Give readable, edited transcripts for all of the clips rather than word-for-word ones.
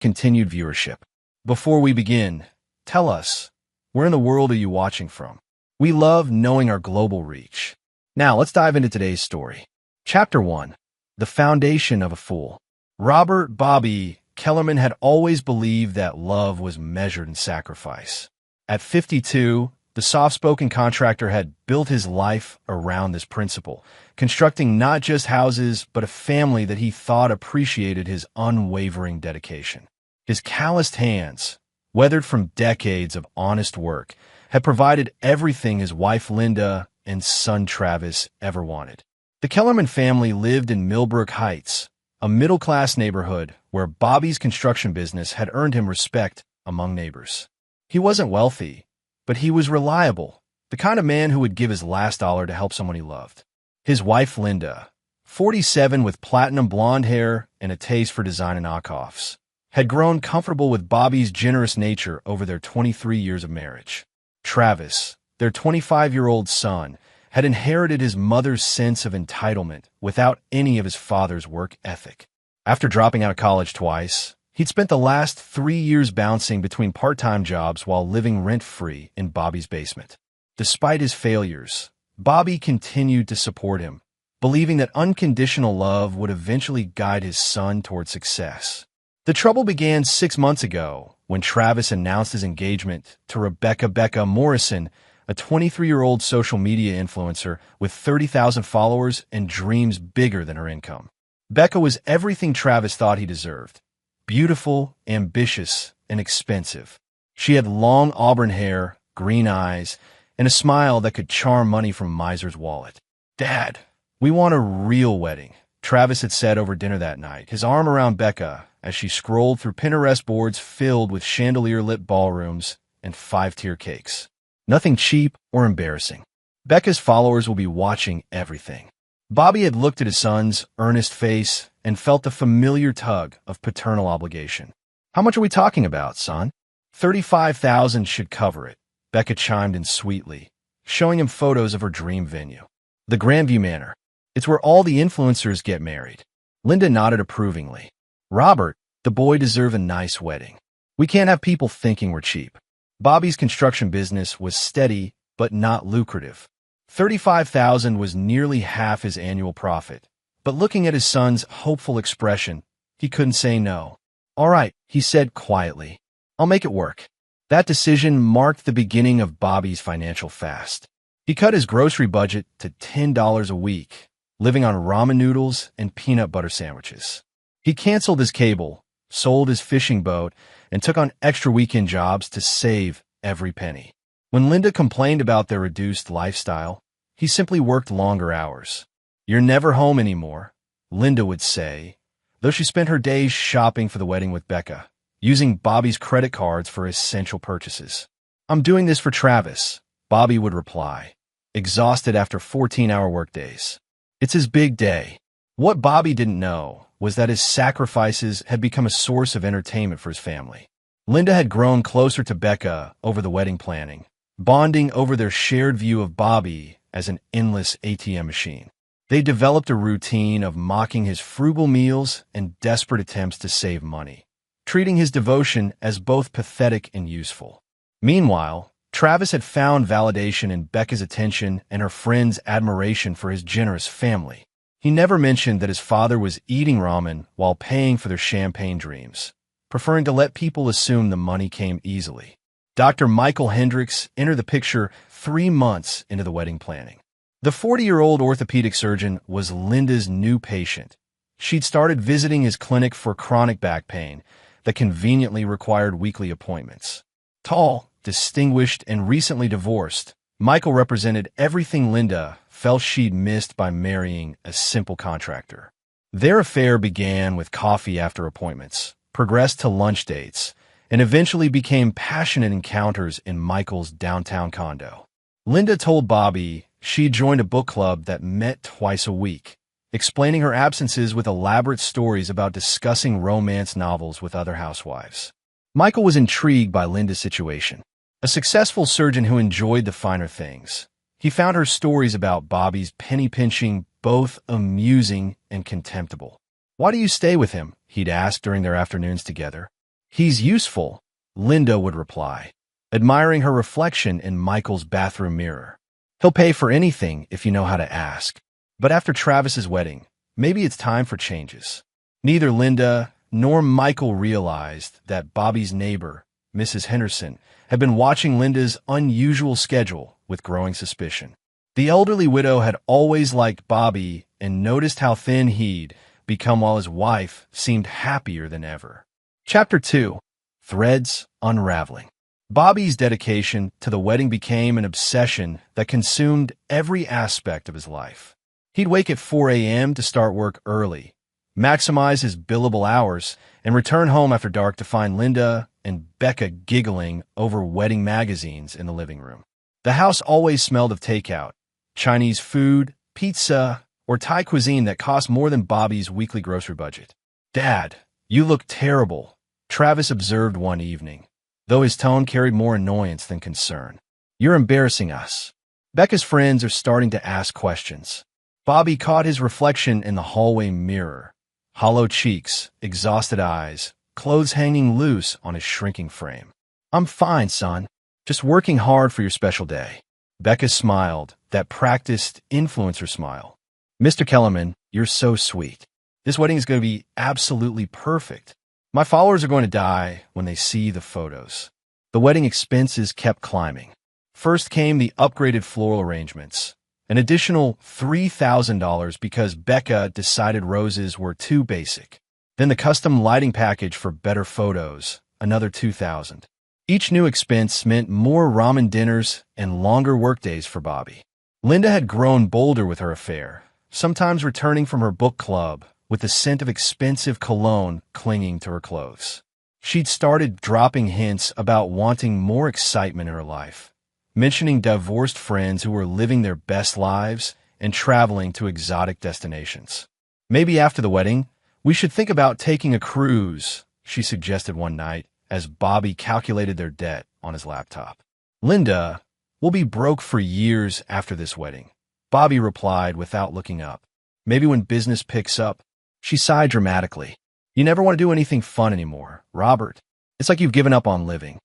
continued viewership. Before we begin, tell us, where in the world are you watching from? We love knowing our global reach. Now, let's dive into today's story. Chapter 1. The Foundation of a Fool. Robert Bobby Kellerman had always believed that love was measured in sacrifice. At 52, the soft-spoken contractor had built his life around this principle, constructing not just houses, but a family that he thought appreciated his unwavering dedication. His calloused hands, weathered from decades of honest work, had provided everything his wife Linda and son Travis ever wanted. The Kellerman family lived in Millbrook Heights, a middle-class neighborhood where Bobby's construction business had earned him respect among neighbors. He wasn't wealthy, but he was reliable, the kind of man who would give his last dollar to help someone he loved. His wife Linda, 47 with platinum blonde hair and a taste for design and knockoffs, had grown comfortable with Bobby's generous nature over their 23 years of marriage. Travis, their 25-year-old son, had inherited his mother's sense of entitlement without any of his father's work ethic. After dropping out of college twice, he'd spent the last 3 years bouncing between part-time jobs while living rent-free in Bobby's basement. Despite his failures, Bobby continued to support him, believing that unconditional love would eventually guide his son toward success. The trouble began 6 months ago when Travis announced his engagement to Becca Morrison, a 23-year-old social media influencer with 30,000 followers and dreams bigger than her income. Becca was everything Travis thought he deserved: beautiful, ambitious, and expensive. She had long auburn hair, green eyes, and a smile that could charm money from a miser's wallet. "Dad, we want a real wedding," Travis had said over dinner that night, his arm around Becca as she scrolled through Pinterest boards filled with chandelier-lit ballrooms and 5-tier cakes. Nothing cheap or embarrassing. Becca's followers will be watching everything. Bobby had looked at his son's earnest face and felt the familiar tug of paternal obligation. "How much are we talking about, son?" "$35,000 should cover it," Becca chimed in sweetly, showing him photos of her dream venue. "The Grandview Manor. It's where all the influencers get married." Linda nodded approvingly. "Robert, the boy deserves a nice wedding. We can't have people thinking we're cheap." Bobby's construction business was steady but not lucrative. $35,000 was nearly half his annual profit, but looking at his son's hopeful expression, he couldn't say no. "All right," he said quietly. "I'll make it work." That decision marked the beginning of Bobby's financial fast. He cut his grocery budget to $10 a week, living on ramen noodles and peanut butter sandwiches. He canceled his cable, sold his fishing boat, and took on extra weekend jobs to save every penny. When Linda complained about their reduced lifestyle, he simply worked longer hours. "You're never home anymore," Linda would say, though she spent her days shopping for the wedding with Becca, using Bobby's credit cards for essential purchases. "I'm doing this for Travis," Bobby would reply, exhausted after 14-hour workdays. It's his big day. What Bobby didn't know was that his sacrifices had become a source of entertainment for his family. Linda had grown closer to Becca over the wedding planning, bonding over their shared view of Bobby as an endless ATM machine. They developed a routine of mocking his frugal meals and desperate attempts to save money, treating his devotion as both pathetic and useful. Meanwhile, Travis had found validation in Becca's attention and her friends' admiration for his generous family. He never mentioned that his father was eating ramen while paying for their champagne dreams, preferring to let people assume the money came easily. Dr. Michael Hendricks entered the picture 3 months into the wedding planning. The 40-year-old orthopedic surgeon was Linda's new patient. She'd started visiting his clinic for chronic back pain that conveniently required weekly appointments. Tall, distinguished, and recently divorced, Michael represented everything Linda felt she'd missed by marrying a simple contractor. Their affair began with coffee after appointments, progressed to lunch dates, and eventually became passionate encounters in Michael's downtown condo. Linda told Bobby she joined a book club that met twice a week, explaining her absences with elaborate stories about discussing romance novels with other housewives. Michael was intrigued by Linda's situation. A successful surgeon who enjoyed the finer things, he found her stories about Bobby's penny-pinching both amusing and contemptible. "Why do you stay with him?" he'd ask during their afternoons together. "He's useful," Linda would reply, admiring her reflection in Michael's bathroom mirror. "He'll pay for anything if you know how to ask." But after Travis's wedding, maybe it's time for changes. Neither Linda nor Michael realized that Bobby's neighbor, Mrs. Henderson, had been watching Linda's unusual schedule with growing suspicion. The elderly widow had always liked Bobby and noticed how thin he'd become while his wife seemed happier than ever. Chapter 2. Threads Unraveling. Bobby's dedication to the wedding became an obsession that consumed every aspect of his life. He'd wake at 4 a.m. to start work early, maximize his billable hours, and return home after dark to find Linda and Becca giggling over wedding magazines in the living room. The house always smelled of takeout, Chinese food, pizza, or Thai cuisine that cost more than Bobby's weekly grocery budget. "Dad, you look terrible," Travis observed one evening, though his tone carried more annoyance than concern. "You're embarrassing us." Becca's friends are starting to ask questions. Bobby caught his reflection in the hallway mirror. Hollow cheeks, exhausted eyes, clothes hanging loose on his shrinking frame. "I'm fine, son. Just working hard for your special day." Becca smiled, that practiced influencer smile. "Mr. Kellerman, you're so sweet. This wedding is going to be absolutely perfect. My followers are going to die when they see the photos." The wedding expenses kept climbing. First came the upgraded floral arrangements, an additional $3,000 because Becca decided roses were too basic. Then the custom lighting package for better photos, another $2,000. Each new expense meant more ramen dinners and longer workdays for Bobby. Linda had grown bolder with her affair, sometimes returning from her book club with the scent of expensive cologne clinging to her clothes. She'd started dropping hints about wanting more excitement in her life, mentioning divorced friends who were living their best lives and traveling to exotic destinations. "Maybe after the wedding, we should think about taking a cruise," she suggested one night as Bobby calculated their debt on his laptop. "Linda, we'll be broke for years after this wedding," Bobby replied without looking up. "Maybe when business picks up." She sighed dramatically. "You never want to do anything fun anymore, Robert. It's like you've given up on living."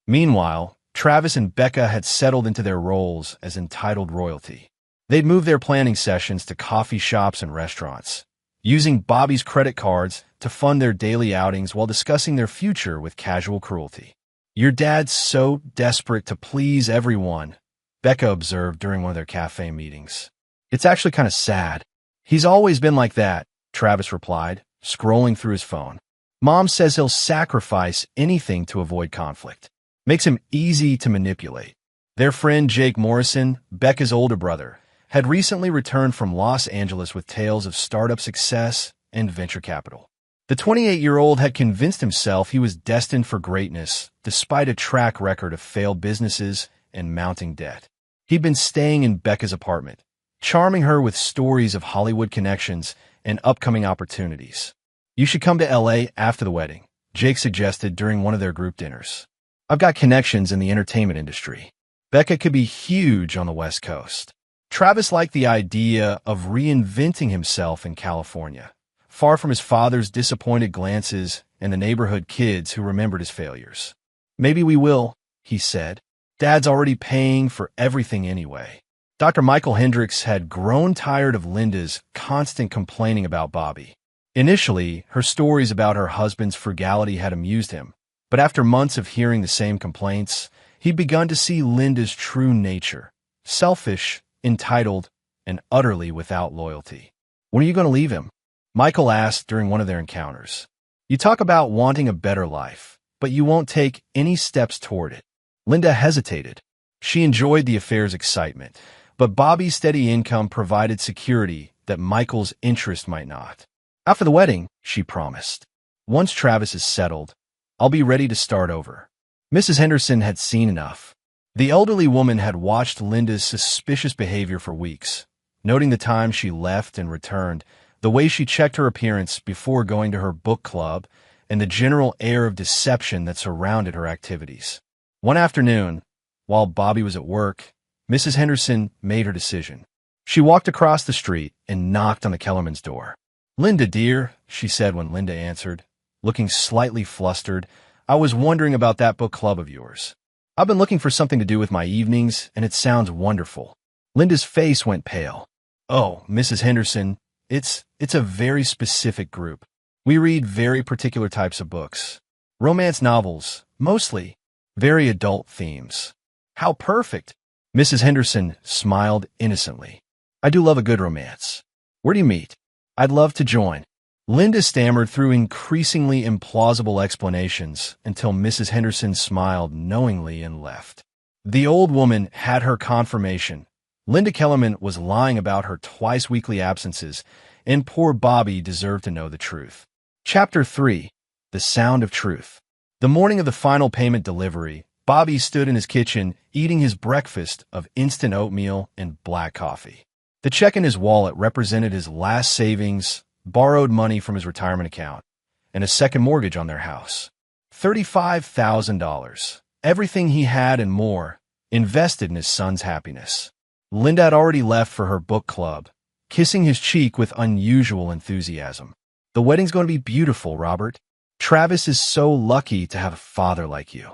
Meanwhile, Travis and Becca had settled into their roles as entitled royalty. They'd moved their planning sessions to coffee shops and restaurants, using Bobby's credit cards to fund their daily outings while discussing their future with casual cruelty. "Your dad's so desperate to please everyone," Becca observed during one of their cafe meetings. "It's actually kind of sad." "He's always been like that," Travis replied, scrolling through his phone. "Mom says he'll sacrifice anything to avoid conflict. Makes him easy to manipulate." Their friend Jake Morrison, Becca's older brother, had recently returned from Los Angeles with tales of startup success and venture capital. The 28-year-old had convinced himself he was destined for greatness, despite a track record of failed businesses and mounting debt. He'd been staying in Becca's apartment, charming her with stories of Hollywood connections and upcoming opportunities. "You should come to LA after the wedding," Jake suggested during one of their group dinners. "I've got connections in the entertainment industry. Becca could be huge on the West Coast." Travis liked the idea of reinventing himself in California, far from his father's disappointed glances and the neighborhood kids who remembered his failures. "Maybe we will," he said. "Dad's already paying for everything anyway." Dr. Michael Hendricks had grown tired of Linda's constant complaining about Bobby. Initially, her stories about her husband's frugality had amused him, but after months of hearing the same complaints, he'd begun to see Linda's true nature: selfish, entitled, and utterly without loyalty. "When are you going to leave him?" Michael asked during one of their encounters. "You talk about wanting a better life, but you won't take any steps toward it." Linda hesitated. She enjoyed the affair's excitement, but Bobby's steady income provided security that Michael's interest might not. "After the wedding," she promised. "Once Travis is settled, I'll be ready to start over." Mrs. Henderson had seen enough. The elderly woman had watched Linda's suspicious behavior for weeks, noting the time she left and returned, the way she checked her appearance before going to her book club, and the general air of deception that surrounded her activities. One afternoon, while Bobby was at work, Mrs. Henderson made her decision. She walked across the street and knocked on the Kellerman's door. "Linda, dear," she said when Linda answered, looking slightly flustered. I was wondering about that book club of yours. I've been looking for something to do with my evenings, and it sounds wonderful. Linda's face went pale. Oh, Mrs. Henderson, it's a very specific group. We read very particular types of books. Romance novels, mostly. Very adult themes. How perfect! Mrs. Henderson smiled innocently. I do love a good romance. Where do you meet? I'd love to join. Linda stammered through increasingly implausible explanations until Mrs. Henderson smiled knowingly and left. The old woman had her confirmation. Linda Kellerman was lying about her twice-weekly absences, and poor Bobby deserved to know the truth. Chapter 3. The Sound of Truth. The morning of the final payment delivery, Bobby stood in his kitchen eating his breakfast of instant oatmeal and black coffee. The check in his wallet represented his last savings, borrowed money from his retirement account, and a second mortgage on their house. $35,000. Everything he had and more, invested in his son's happiness. Linda had already left for her book club, kissing his cheek with unusual enthusiasm. The wedding's going to be beautiful, Robert. Travis is so lucky to have a father like you.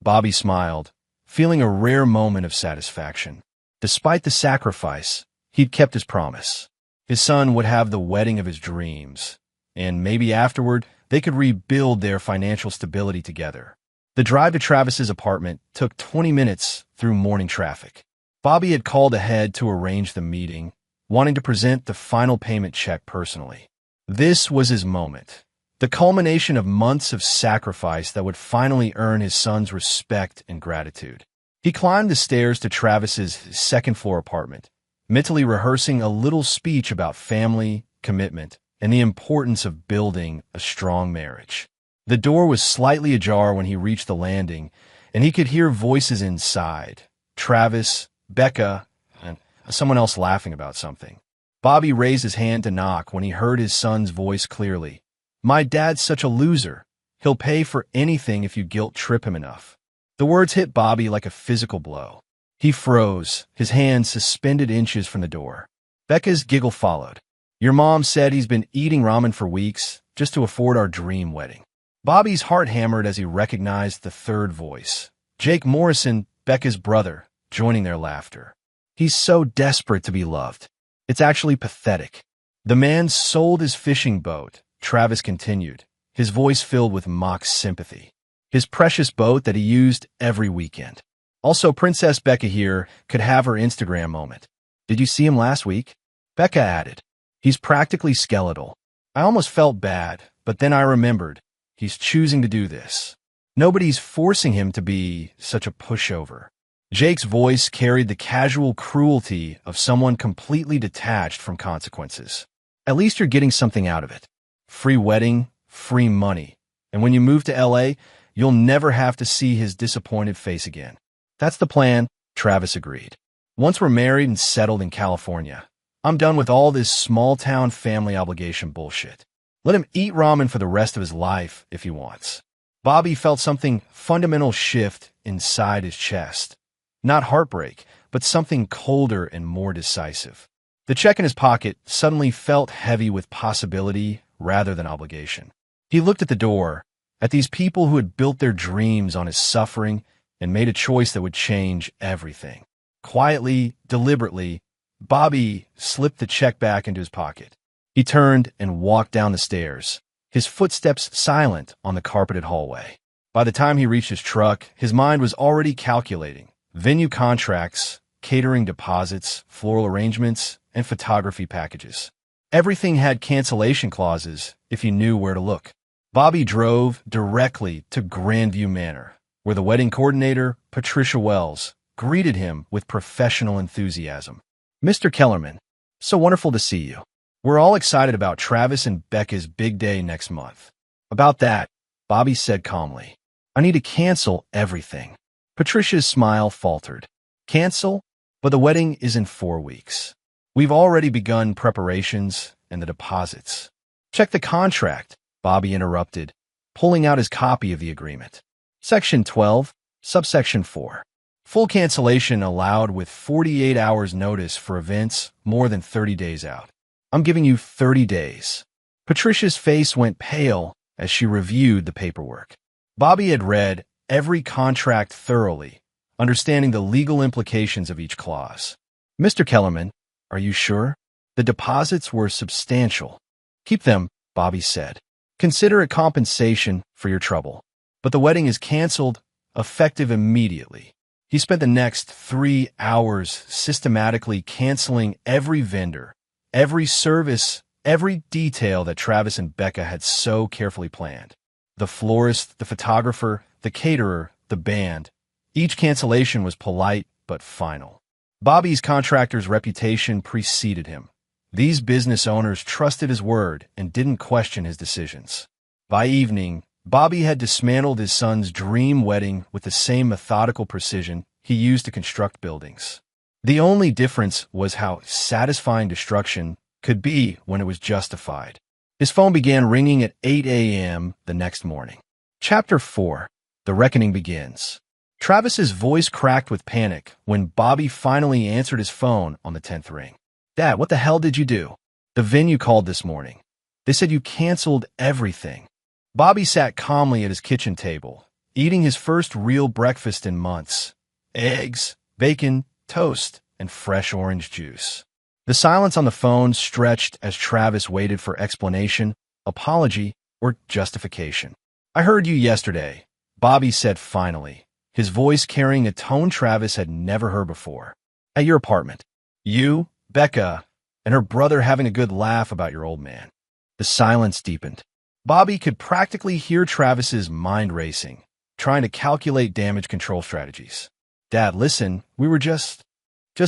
Bobby smiled, feeling a rare moment of satisfaction. Despite the sacrifice, he'd kept his promise. His son would have the wedding of his dreams, and maybe afterward, they could rebuild their financial stability together. The drive to Travis's apartment took 20 minutes through morning traffic. Bobby had called ahead to arrange the meeting, wanting to present the final payment check personally. This was his moment, the culmination of months of sacrifice that would finally earn his son's respect and gratitude. He climbed the stairs to Travis's second-floor apartment, mentally rehearsing a little speech about family, commitment, and the importance of building a strong marriage. The door was slightly ajar when he reached the landing, and he could hear voices inside. Travis, Becca, and someone else laughing about something. Bobby raised his hand to knock when he heard his son's voice clearly. My dad's such a loser. He'll pay for anything if you guilt-trip him enough. The words hit Bobby like a physical blow. He froze, his hands suspended inches from the door. Becca's giggle followed. Your mom said he's been eating ramen for weeks just to afford our dream wedding. Bobby's heart hammered as he recognized the third voice. Jake Morrison, Becca's brother, joining their laughter. He's so desperate to be loved. It's actually pathetic. The man sold his fishing boat, Travis continued, his voice filled with mock sympathy. His precious boat that he used every weekend. Also, Princess Becca here could have her Instagram moment. Did you see him last week? Becca added. He's practically skeletal. I almost felt bad, but then I remembered. He's choosing to do this. Nobody's forcing him to be such a pushover. Jake's voice carried the casual cruelty of someone completely detached from consequences. At least you're getting something out of it. Free wedding, free money. And when you move to LA, you'll never have to see his disappointed face again. That's the plan, Travis agreed. Once we're married and settled in California, I'm done with all this small-town family obligation bullshit. Let him eat ramen for the rest of his life if he wants. Bobby felt something fundamental shift inside his chest. Not heartbreak, but something colder and more decisive. The check in his pocket suddenly felt heavy with possibility rather than obligation. He looked at the door, at these people who had built their dreams on his suffering and made a choice that would change everything. Quietly, deliberately, Bobby slipped the check back into his pocket. He turned and walked down the stairs, his footsteps silent on the carpeted hallway. By the time he reached his truck, his mind was already calculating venue contracts, catering deposits, floral arrangements, and photography packages. Everything had cancellation clauses if you knew where to look. Bobby drove directly to Grandview Manor, where the wedding coordinator, Patricia Wells, greeted him with professional enthusiasm. Mr. Kellerman, so wonderful to see you. We're all excited about Travis and Becca's big day next month. About that, Bobby said calmly, I need to cancel everything. Patricia's smile faltered. Cancel? But the wedding is in 4 weeks. We've already begun preparations and the deposits. Check the contract, Bobby interrupted, pulling out his copy of the agreement. Section 12, subsection 4. Full cancellation allowed with 48 hours notice for events more than 30 days out. I'm giving you 30 days. Patricia's face went pale as she reviewed the paperwork. Bobby had read every contract thoroughly, understanding the legal implications of each clause. "Mr. Kellerman, are you sure? The deposits were substantial." "Keep them," Bobby said. "Consider it compensation for your trouble. But the wedding is canceled, effective immediately." He spent the next 3 hours systematically canceling every vendor, every service, every detail that Travis and Becca had so carefully planned. The florist, the photographer, the caterer, the band. Each cancellation was polite but final. Bobby's contractor's reputation preceded him. These business owners trusted his word and didn't question his decisions. By evening, Bobby had dismantled his son's dream wedding with the same methodical precision he used to construct buildings. The only difference was how satisfying destruction could be when it was justified. His phone began ringing at 8 a.m. the next morning. Chapter 4. The Reckoning Begins. Travis's voice cracked with panic when Bobby finally answered his phone on the 10th ring. "Dad, what the hell did you do?" "The venue called this morning. They said you canceled everything." Bobby sat calmly at his kitchen table, eating his first real breakfast in months. Eggs, bacon, toast, and fresh orange juice. The silence on the phone stretched as Travis waited for explanation, apology, or justification. "I heard you yesterday," Bobby said finally, his voice carrying a tone Travis had never heard before. "At your apartment. You, Becca, and her brother having a good laugh about your old man." The silence deepened. Bobby could practically hear Travis's mind racing, trying to calculate damage control strategies. "Dad, listen, we were just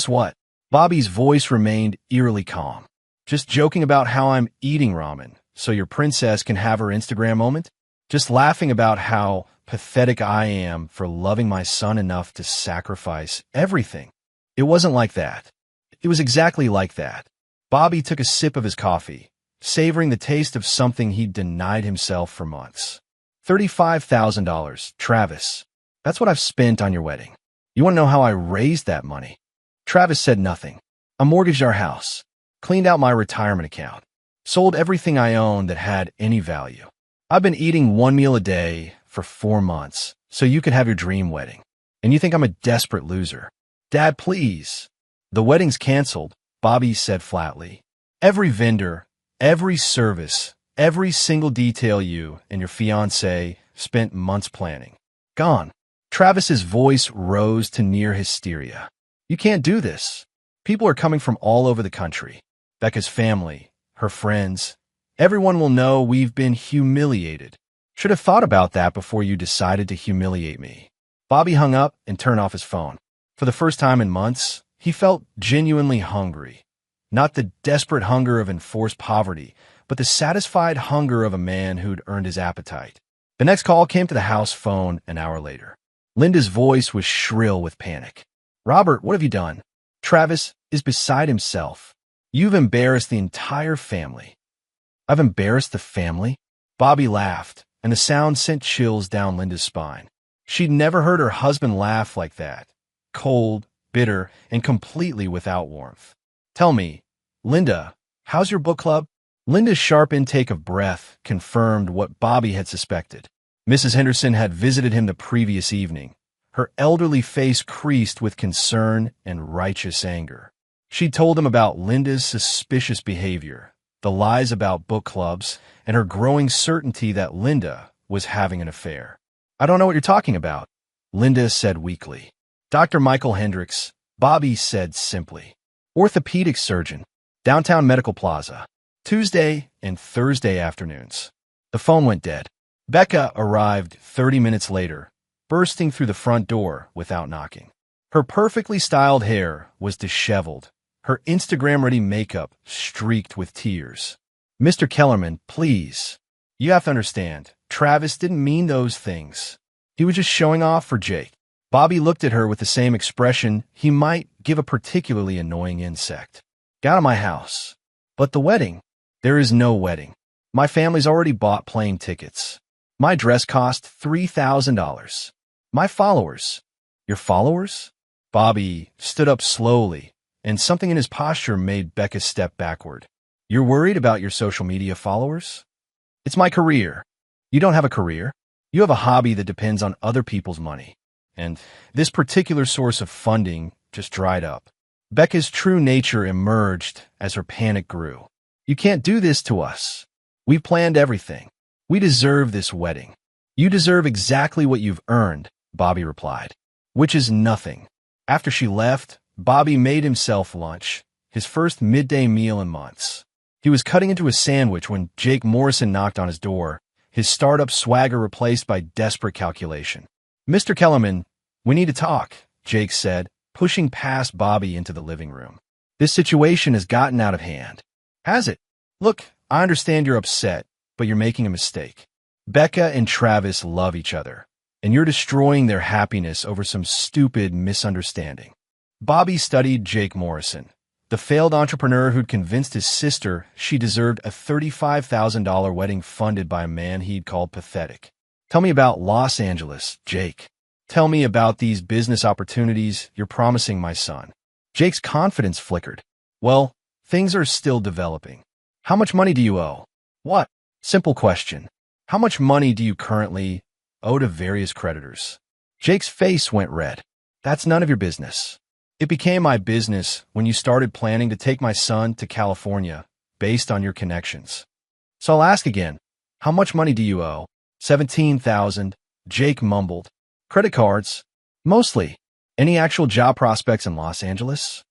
what?" Bobby's voice remained eerily calm. "Just joking about how I'm eating ramen, so your princess can have her Instagram moment? Just laughing about how pathetic I am for loving my son enough to sacrifice everything." It wasn't like that. It was exactly like that. Bobby took a sip of his coffee, savoring the taste of something he'd denied himself for months. $35,000, Travis. That's what I've spent on your wedding. You want to know how I raised that money? Travis said nothing. "I mortgaged our house, cleaned out my retirement account, sold everything I owned that had any value. I've been eating one meal a day for 4 months so you could have your dream wedding. And you think I'm a desperate loser? Dad, please." "The wedding's canceled," Bobby said flatly. "Every vendor, every service, every single detail you and your fiancé spent months planning. Gone." Travis's voice rose to near hysteria. "You can't do this. People are coming from all over the country. Becca's family, her friends. Everyone will know we've been humiliated. Should have thought about that before you decided to humiliate me." Bobby hung up and turned off his phone. For the first time in months, he felt genuinely hungry. Not the desperate hunger of enforced poverty, but the satisfied hunger of a man who'd earned his appetite. The next call came to the house phone an hour later. Linda's voice was shrill with panic. "Robert, what have you done?" Travis is beside himself. "You've embarrassed the entire family." "I've embarrassed the family?" Bobby laughed, and the sound sent chills down Linda's spine. She'd never heard her husband laugh like that. Cold, bitter, and completely without warmth. "Tell me, Linda, how's your book club?" Linda's sharp intake of breath confirmed what Bobby had suspected. Mrs. Henderson had visited him the previous evening, her elderly face creased with concern and righteous anger. She'd told him about Linda's suspicious behavior, the lies about book clubs, and her growing certainty that Linda was having an affair. "I don't know what you're talking about," Linda said weakly. "Dr. Michael Hendricks," Bobby said simply. "Orthopedic surgeon, downtown Medical Plaza, Tuesday and Thursday afternoons." The phone went dead. Becca arrived 30 minutes later, bursting through the front door without knocking. Her perfectly styled hair was disheveled, her Instagram-ready makeup streaked with tears. "Mr. Kellerman, please. You have to understand, Travis didn't mean those things. He was just showing off for Jake." Bobby looked at her with the same expression he might give a particularly annoying insect. "Get out of my house." "But the wedding." "There is no wedding. My family's already bought plane tickets. My dress cost $3,000. My followers." "Your followers?" Bobby stood up slowly, and something in his posture made Becca step backward. "You're worried about your social media followers?" "It's my career. You don't have a career. You have a hobby that depends on other people's money. And this particular source of funding just dried up. Becca's true nature emerged as her panic grew. You can't do this to us. We've planned everything. We deserve this wedding. You deserve exactly what you've earned, Bobby replied, which is nothing. After she left, Bobby made himself lunch, his first midday meal in months. He was cutting into a sandwich when Jake Morrison knocked on his door, his startup swagger replaced by desperate calculation. "Mr. Kellerman, we need to talk," Jake said, pushing past Bobby into the living room. "This situation has gotten out of hand." "Has it? Look, I understand you're upset, but you're making a mistake. Becca and Travis love each other, and you're destroying their happiness over some stupid misunderstanding." Bobby studied Jake Morrison, the failed entrepreneur who'd convinced his sister she deserved a $35,000 wedding funded by a man he'd called pathetic. "Tell me about Los Angeles, Jake. Tell me about these business opportunities you're promising my son." Jake's confidence flickered. "Well, things are still developing. How much money do you owe?" "What?" "Simple question. How much money do you currently owe to various creditors?" Jake's face went red. "That's none of your business. It became my business when you started planning to take my son to California based on your connections. So I'll ask again, how much money do you owe?" $17,000, Jake mumbled. "Credit cards?" "Mostly. Any actual job prospects in Los Angeles?"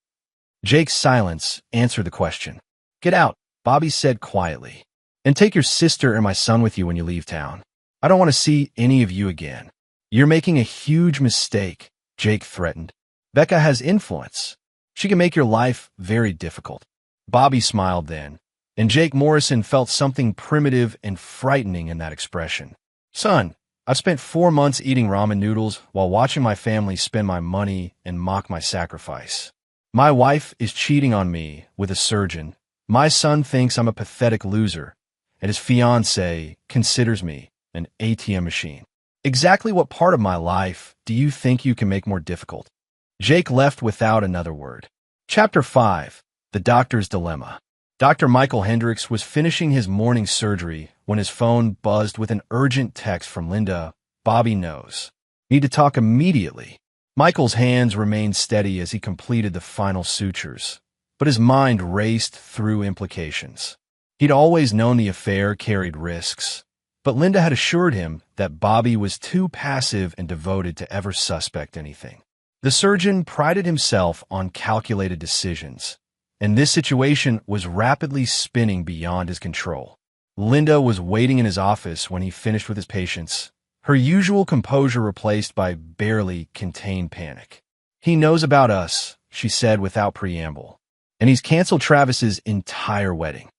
Jake's silence answered the question. "Get out," Bobby said quietly, "and take your sister and my son with you when you leave town. I don't want to see any of you again." "You're making a huge mistake," Jake threatened. "Becca has influence. She can make your life very difficult." Bobby smiled then, and Jake Morrison felt something primitive and frightening in that expression. "Son, I've spent 4 months eating ramen noodles while watching my family spend my money and mock my sacrifice. My wife is cheating on me with a surgeon. My son thinks I'm a pathetic loser, and his fiancée considers me an ATM machine. Exactly what part of my life do you think you can make more difficult?" Jake left without another word. Chapter 5. The Doctor's Dilemma. Dr. Michael Hendricks was finishing his morning surgery when his phone buzzed with an urgent text from Linda. "Bobby knows. Need to talk immediately." Michael's hands remained steady as he completed the final sutures, but his mind raced through implications. He'd always known the affair carried risks, but Linda had assured him that Bobby was too passive and devoted to ever suspect anything. The surgeon prided himself on calculated decisions, and this situation was rapidly spinning beyond his control. Linda was waiting in his office when he finished with his patients, her usual composure replaced by barely contained panic. "He knows about us," she said without preamble, "and he's canceled Travis's entire wedding."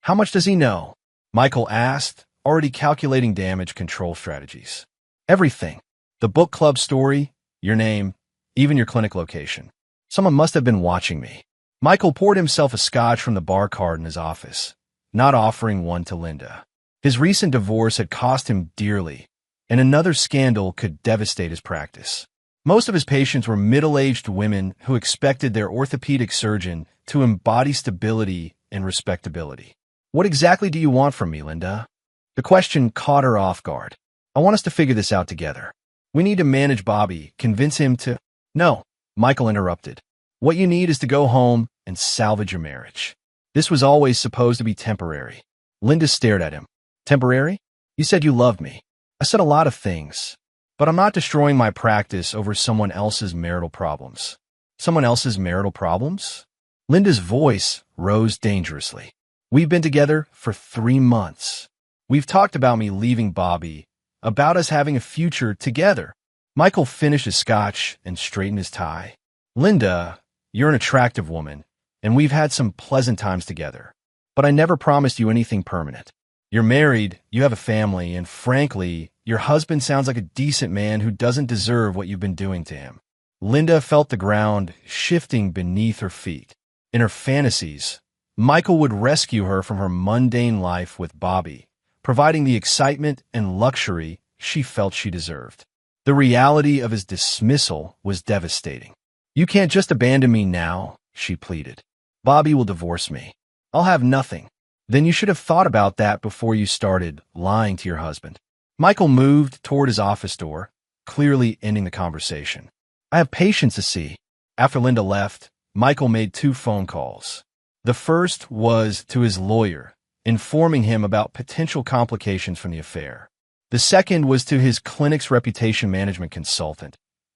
"How much does he know?" Michael asked, already calculating damage control strategies. "Everything. The book club story, your name, even your clinic location. Someone must have been watching me." Michael poured himself a scotch from the bar card in his office, not offering one to Linda. His recent divorce had cost him dearly, and another scandal could devastate his practice. Most of his patients were middle-aged women who expected their orthopedic surgeon to embody stability and respectability. "What exactly do you want from me, Linda?" The question caught her off guard. "I want us to figure this out together. We need to manage Bobby, convince him to—" "No," Michael interrupted. "What you need is to go home and salvage your marriage. This was always supposed to be temporary." Linda stared at him. "Temporary? You said you loved me." "I said a lot of things, but I'm not destroying my practice over someone else's marital problems." "Someone else's marital problems?" Linda's voice rose dangerously. "We've been together for 3 months. We've talked about me leaving Bobby, about us having a future together." Michael finished his scotch and straightened his tie. "Linda, you're an attractive woman, and we've had some pleasant times together, but I never promised you anything permanent. You're married, you have a family, and frankly, your husband sounds like a decent man who doesn't deserve what you've been doing to him." Linda felt the ground shifting beneath her feet. In her fantasies, Michael would rescue her from her mundane life with Bobby, providing the excitement and luxury she felt she deserved. The reality of his dismissal was devastating. "You can't just abandon me now," she pleaded. "Bobby will divorce me. I'll have nothing. Then you should have thought about that before you started lying to your husband. Michael moved toward his office door, clearly ending the conversation. I have patience to see. After Linda left, Michael made 2 phone calls. The first was to his lawyer, informing him about potential complications from the affair. The second was to his clinic's reputation management consultant,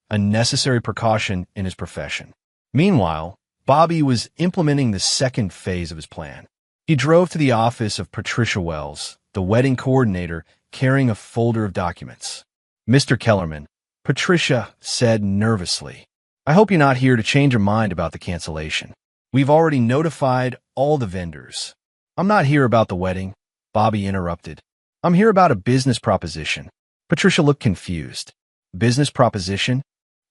a necessary precaution in his profession. Meanwhile, Bobby was implementing the second phase of his plan. He drove to the office of Patricia Wells, the wedding coordinator, carrying a folder of documents. "Mr. Kellerman," Patricia said nervously, "I hope you're not here to change your mind about the cancellation. We've already notified all the vendors." "I'm not here about the wedding," Bobby interrupted. "I'm here about a business proposition." Patricia looked confused. "Business proposition?"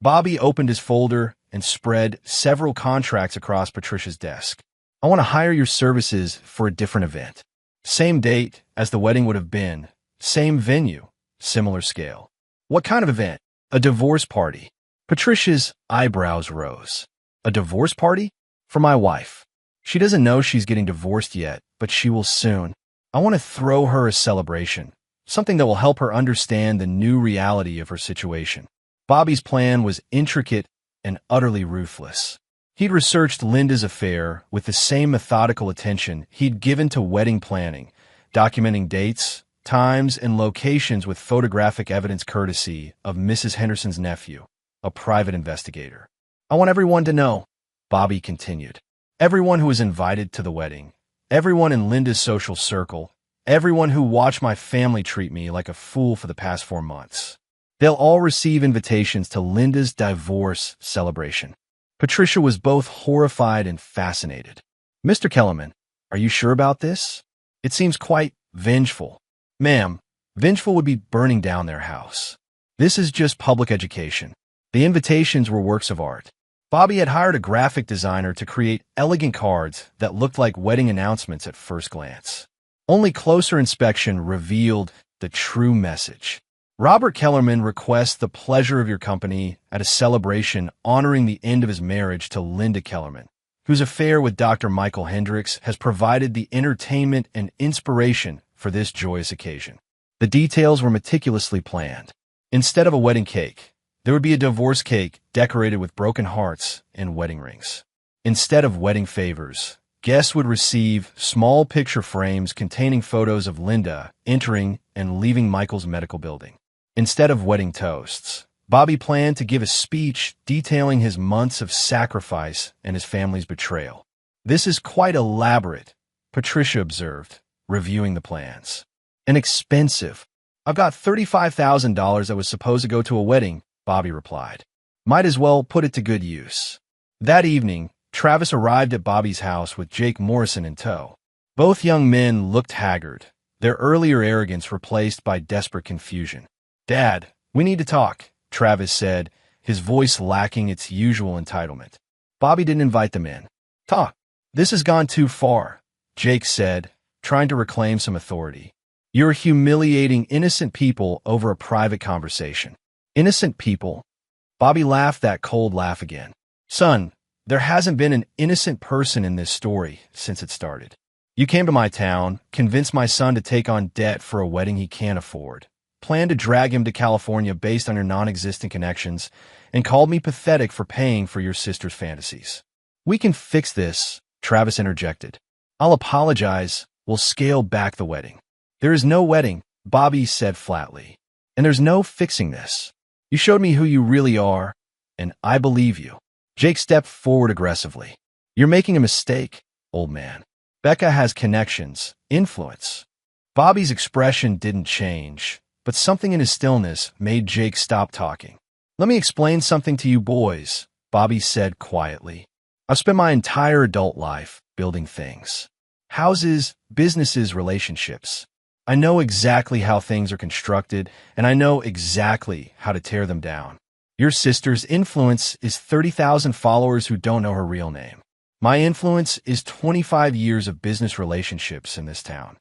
Bobby opened his folder and spread several contracts across Patricia's desk. "I want to hire your services for a different event. Same date as the wedding would have been, same venue, similar scale." "What kind of event?" "A divorce party." Patricia's eyebrows rose. "A divorce party?" "For my wife. She doesn't know she's getting divorced yet, but she will soon. I want to throw her a celebration, something that will help her understand the new reality of her situation." Bobby's plan was intricate and utterly ruthless. He'd researched Linda's affair with the same methodical attention he'd given to wedding planning, documenting dates, times, and locations with photographic evidence courtesy of Mrs. Henderson's nephew, a private investigator. "I want everyone to know," Bobby continued. "Everyone who was invited to the wedding, everyone in Linda's social circle, everyone who watched my family treat me like a fool for the past 4 months. They'll all receive invitations to Linda's divorce celebration." Patricia was both horrified and fascinated. "Mr. Kellerman, are you sure about this? It seems quite vengeful." "Ma'am, vengeful would be burning down their house. This is just public education. The invitations were works of art." Bobby had hired a graphic designer to create elegant cards that looked like wedding announcements at first glance. Only closer inspection revealed the true message. "Robert Kellerman requests the pleasure of your company at a celebration honoring the end of his marriage to Linda Kellerman, whose affair with Dr. Michael Hendricks has provided the entertainment and inspiration for this joyous occasion." The details were meticulously planned. Instead of a wedding cake, there would be a divorce cake decorated with broken hearts and wedding rings. Instead of wedding favors, guests would receive small picture frames containing photos of Linda entering and leaving Michael's medical building. Instead of wedding toasts, Bobby planned to give a speech detailing his months of sacrifice and his family's betrayal. "This is quite elaborate," Patricia observed, reviewing the plans. "And expensive. I've got $35,000 that was supposed to go to a wedding," Bobby replied. "Might as well put it to good use." That evening, Travis arrived at Bobby's house with Jake Morrison in tow. Both young men looked haggard, their earlier arrogance replaced by desperate confusion. "Dad, we need to talk," Travis said, his voice lacking its usual entitlement. Bobby didn't invite them in. "Talk. This has gone too far," Jake said, trying to reclaim some authority. "You're humiliating innocent people over a private conversation." "Innocent people?" Bobby laughed that cold laugh again. "Son, there hasn't been an innocent person in this story since it started. You came to my town, convinced my son to take on debt for a wedding he can't afford, planned to drag him to California based on your non-existent connections, and called me pathetic for paying for your sister's fantasies." "We can fix this," Travis interjected. "I'll apologize. We'll scale back the wedding." "There is no wedding," Bobby said flatly. "And there's no fixing this. You showed me who you really are, and I believe you." Jake stepped forward aggressively. "You're making a mistake, old man. Becca has connections, influence." Bobby's expression didn't change, but something in his stillness made Jake stop talking. "Let me explain something to you boys," Bobby said quietly. "I've spent my entire adult life building things. Houses, businesses, relationships. I know exactly how things are constructed, and I know exactly how to tear them down. Your sister's influence is 30,000 followers who don't know her real name. My influence is 25 years of business relationships in this town."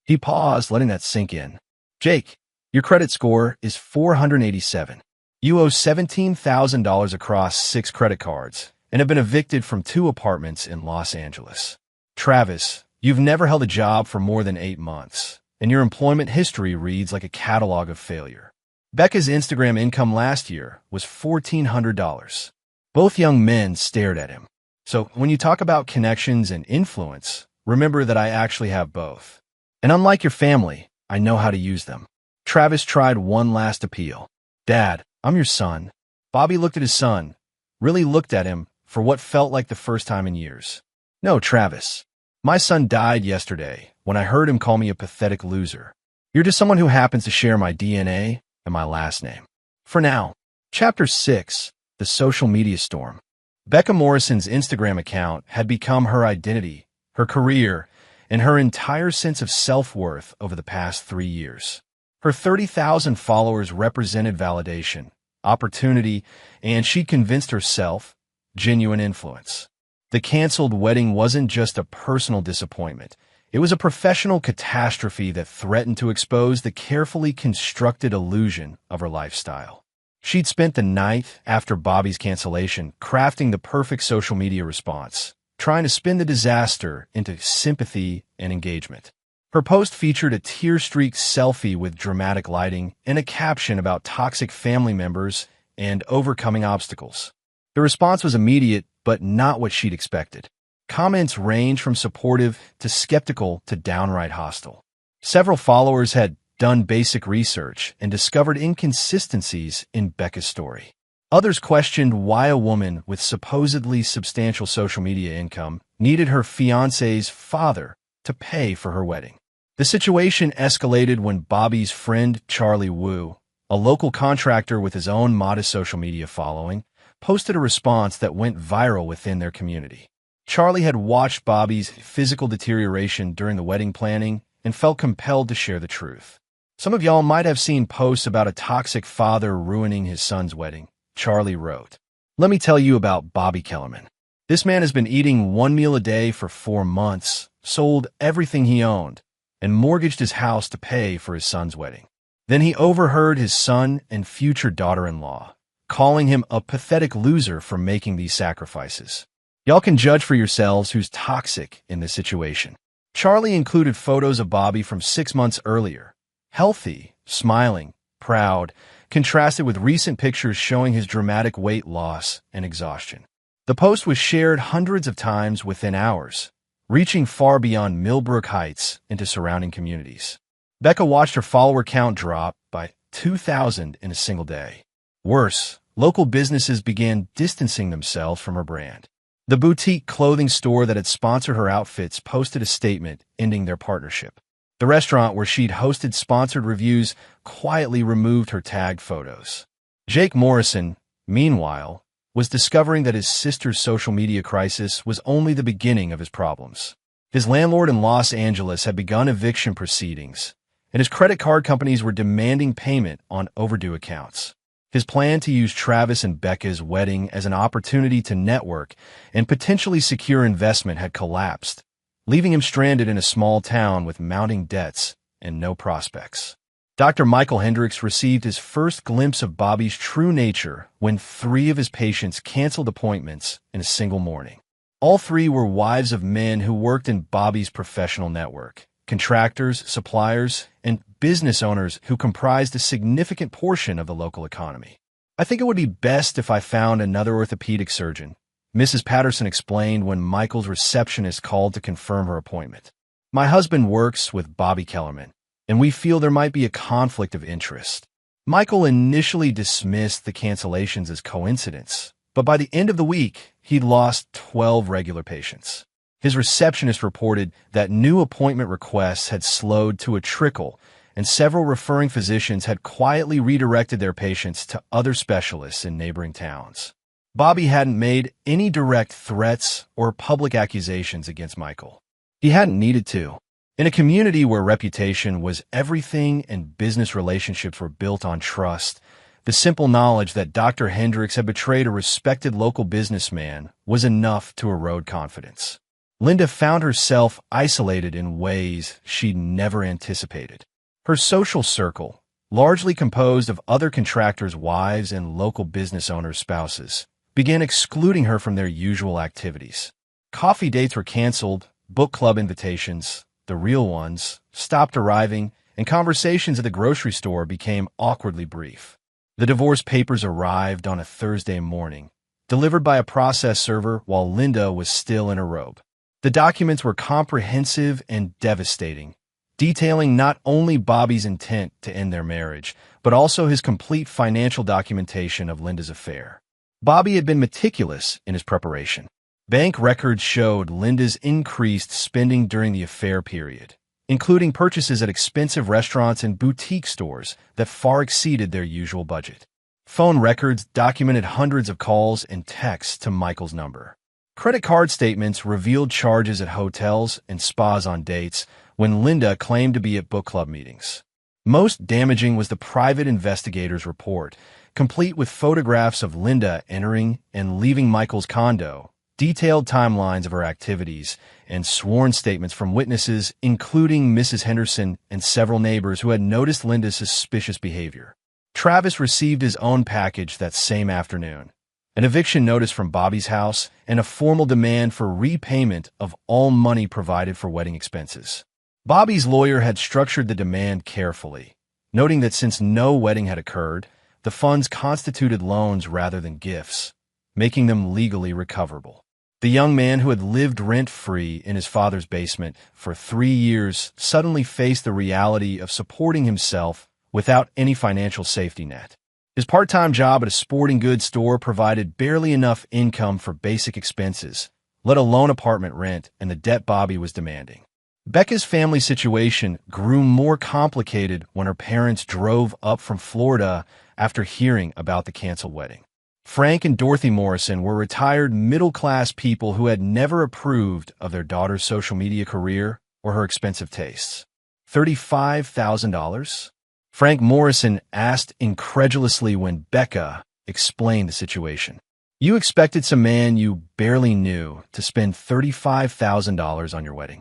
He paused, letting that sink in. "Jake, your credit score is 487. You owe $17,000 across 6 credit cards and have been evicted from 2 apartments in Los Angeles. Travis, You've never held a job for more than 8 months, and your employment history reads like a catalog of failure. Becca's Instagram income last year was $1,400. Both young men stared at him. So when you talk about connections and influence, remember that I actually have both. And unlike your family, I know how to use them. Travis tried one last appeal. Dad, I'm your son. Bobby looked at his son, really looked at him for what felt like the first time in years. No, Travis. My son died yesterday when I heard him call me a pathetic loser. You're just someone who happens to share my DNA and my last name. For now. Chapter 6. The Social Media Storm. Becca Morrison's Instagram account had become her identity, her career, and her entire sense of self-worth over the past 3 years. Her 30,000 followers represented validation, opportunity, and she convinced herself, genuine influence. The canceled wedding wasn't just a personal disappointment. It was a professional catastrophe that threatened to expose the carefully constructed illusion of her lifestyle. She'd spent the night after Bobby's cancellation crafting the perfect social media response, trying to spin the disaster into sympathy and engagement. Her post featured a tear-streaked selfie with dramatic lighting and a caption about toxic family members and overcoming obstacles. The response was immediate, but not what she'd expected. Comments ranged from supportive to skeptical to downright hostile. Several followers had done basic research and discovered inconsistencies in Becca's story. Others questioned why a woman with supposedly substantial social media income needed her fiancé's father to pay for her wedding. The situation escalated when Bobby's friend Charlie Wu, a local contractor with his own modest social media following, posted a response that went viral within their community. Charlie had watched Bobby's physical deterioration during the wedding planning and felt compelled to share the truth. Some of y'all might have seen posts about a toxic father ruining his son's wedding, Charlie wrote. Let me tell you about Bobby Kellerman. This man has been eating one meal a day for 4 months, sold everything he owned, and mortgaged his house to pay for his son's wedding. Then he overheard his son and future daughter-in-law calling him a pathetic loser for making these sacrifices. Y'all can judge for yourselves who's toxic in this situation. Charlie included photos of Bobby from 6 months earlier, healthy, smiling, proud, contrasted with recent pictures showing his dramatic weight loss and exhaustion. The post was shared hundreds of times within hours, reaching far beyond Millbrook Heights into surrounding communities. Becca watched her follower count drop by 2,000 in a single day. Worse, local businesses began distancing themselves from her brand. The boutique clothing store that had sponsored her outfits posted a statement ending their partnership. The restaurant where she'd hosted sponsored reviews quietly removed her tagged photos. Jake Morrison, meanwhile, was discovering that his sister's social media crisis was only the beginning of his problems. His landlord in Los Angeles had begun eviction proceedings, and his credit card companies were demanding payment on overdue accounts. His plan to use Travis and Becca's wedding as an opportunity to network and potentially secure investment had collapsed, leaving him stranded in a small town with mounting debts and no prospects. Dr. Michael Hendricks received his first glimpse of Bobby's true nature when 3 of his patients canceled appointments in a single morning. All 3 were wives of men who worked in Bobby's professional network, contractors, suppliers, and business owners who comprised a significant portion of the local economy. I think it would be best if I found another orthopedic surgeon, Mrs. Patterson explained when Michael's receptionist called to confirm her appointment. My husband works with Bobby Kellerman, and we feel there might be a conflict of interest. Michael initially dismissed the cancellations as coincidence, but by the end of the week, he'd lost 12 regular patients. His receptionist reported that new appointment requests had slowed to a trickle, and several referring physicians had quietly redirected their patients to other specialists in neighboring towns. Bobby hadn't made any direct threats or public accusations against Michael. He hadn't needed to. In a community where reputation was everything and business relationships were built on trust, the simple knowledge that Dr. Hendricks had betrayed a respected local businessman was enough to erode confidence. Linda found herself isolated in ways she'd never anticipated. Her social circle, largely composed of other contractors' wives and local business owners' spouses, began excluding her from their usual activities. Coffee dates were canceled, book club invitations, the real ones, stopped arriving, and conversations at the grocery store became awkwardly brief. The divorce papers arrived on a Thursday morning, delivered by a process server while Linda was still in her robe. The documents were comprehensive and devastating, detailing not only Bobby's intent to end their marriage, but also his complete financial documentation of Linda's affair. Bobby had been meticulous in his preparation. Bank records showed Linda's increased spending during the affair period, including purchases at expensive restaurants and boutique stores that far exceeded their usual budget. Phone records documented hundreds of calls and texts to Michael's number. Credit card statements revealed charges at hotels and spas on dates when Linda claimed to be at book club meetings. Most damaging was the private investigator's report, complete with photographs of Linda entering and leaving Michael's condo, detailed timelines of her activities, and sworn statements from witnesses, including Mrs. Henderson and several neighbors who had noticed Linda's suspicious behavior. Travis received his own package that same afternoon, an eviction notice from Bobby's house and a formal demand for repayment of all money provided for wedding expenses. Bobby's lawyer had structured the demand carefully, noting that since no wedding had occurred, the funds constituted loans rather than gifts, making them legally recoverable. The young man who had lived rent-free in his father's basement for 3 years suddenly faced the reality of supporting himself without any financial safety net. His part-time job at a sporting goods store provided barely enough income for basic expenses, let alone apartment rent and the debt Bobby was demanding. Becca's family situation grew more complicated when her parents drove up from Florida after hearing about the canceled wedding. Frank and Dorothy Morrison were retired middle-class people who had never approved of their daughter's social media career or her expensive tastes. $35,000? Frank Morrison asked incredulously when Becca explained the situation. You expected some man you barely knew to spend $35,000 on your wedding.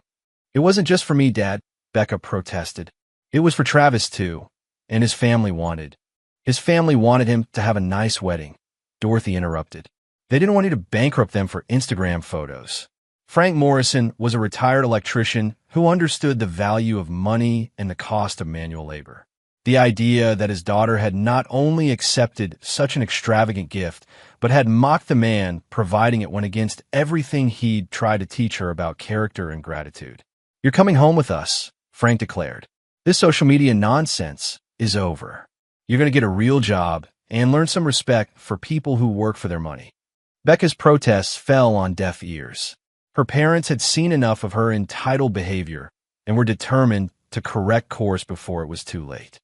It wasn't just for me, Dad, Becca protested. It was for Travis, too, and his family wanted. His family wanted him to have a nice wedding. Dorothy interrupted. They didn't want you to bankrupt them for Instagram photos. Frank Morrison was a retired electrician who understood the value of money and the cost of manual labor. The idea that his daughter had not only accepted such an extravagant gift, but had mocked the man providing it went against everything he'd tried to teach her about character and gratitude. You're coming home with us, Frank declared. This social media nonsense is over. You're going to get a real job and learn some respect for people who work for their money. Becca's protests fell on deaf ears. Her parents had seen enough of her entitled behavior and were determined to correct course before it was too late.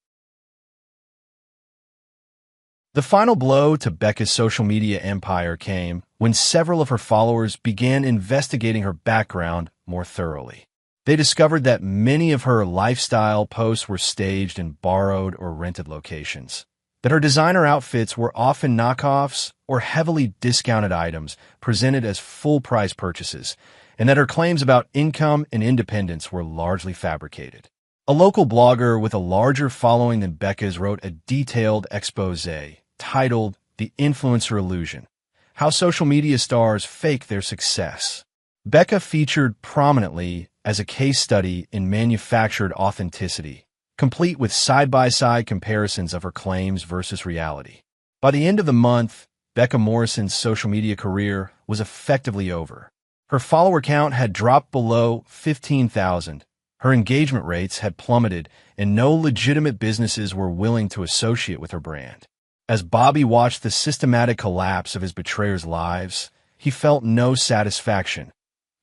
The final blow to Becca's social media empire came when several of her followers began investigating her background more thoroughly. They discovered that many of her lifestyle posts were staged in borrowed or rented locations, that her designer outfits were often knockoffs or heavily discounted items presented as full-price purchases, and that her claims about income and independence were largely fabricated. A local blogger with a larger following than Becca's wrote a detailed exposé titled The Influencer Illusion: How Social Media Stars Fake Their Success. Becca featured prominently as a case study in manufactured authenticity, complete with side-by-side comparisons of her claims versus reality. By the end of the month, Becca Morrison's social media career was effectively over. Her follower count had dropped below 15,000, her engagement rates had plummeted, and no legitimate businesses were willing to associate with her brand. As Bobby watched the systematic collapse of his betrayers' lives, he felt no satisfaction,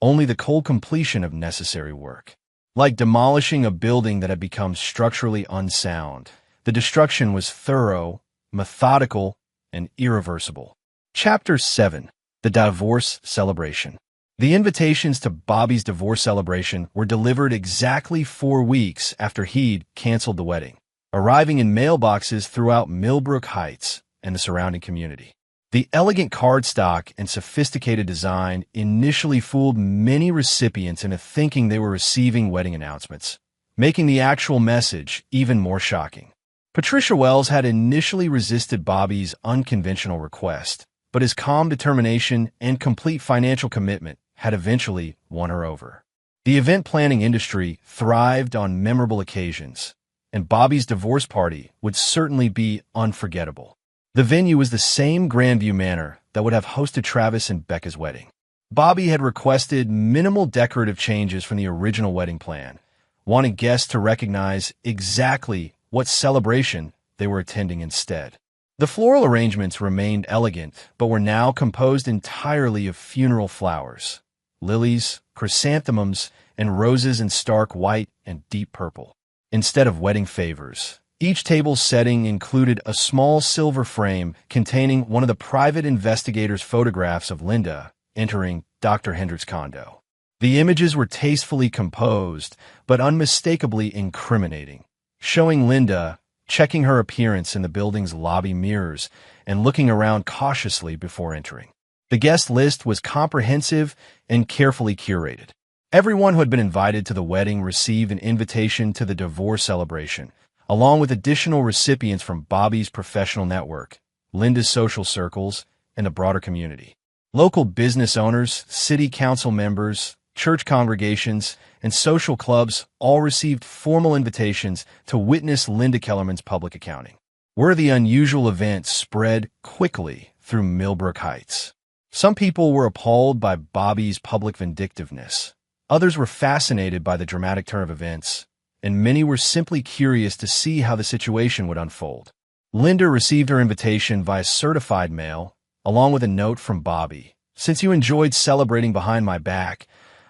only the cold completion of necessary work. Like demolishing a building that had become structurally unsound, the destruction was thorough, methodical, and irreversible. Chapter 7: The Divorce Celebration. The invitations to Bobby's divorce celebration were delivered exactly 4 weeks after he'd canceled the wedding, arriving in mailboxes throughout Millbrook Heights and the surrounding community. The elegant cardstock and sophisticated design initially fooled many recipients into thinking they were receiving wedding announcements, making the actual message even more shocking. Patricia Wells had initially resisted Bobby's unconventional request, but his calm determination and complete financial commitment had eventually won her over. The event planning industry thrived on memorable occasions, and Bobby's divorce party would certainly be unforgettable. The venue was the same Grandview Manor that would have hosted Travis and Becca's wedding. Bobby had requested minimal decorative changes from the original wedding plan, wanting guests to recognize exactly what celebration they were attending instead. The floral arrangements remained elegant, but were now composed entirely of funeral flowers, lilies, chrysanthemums, and roses in stark white and deep purple. Instead of wedding favors, each table's setting included a small silver frame containing one of the private investigator's photographs of Linda entering Dr. Hendricks' condo. The images were tastefully composed, but unmistakably incriminating, showing Linda checking her appearance in the building's lobby mirrors and looking around cautiously before entering. The guest list was comprehensive and carefully curated. Everyone who had been invited to the wedding received an invitation to the divorce celebration, along with additional recipients from Bobby's professional network, Linda's social circles, and the broader community. Local business owners, city council members, church congregations, and social clubs all received formal invitations to witness Linda Kellerman's public accounting. Word of the unusual event spread quickly through Millbrook Heights. Some people were appalled by Bobby's public vindictiveness. Others were fascinated by the dramatic turn of events, and many were simply curious to see how the situation would unfold. Linda received her invitation via certified mail, along with a note from Bobby. "Since you enjoyed celebrating behind my back,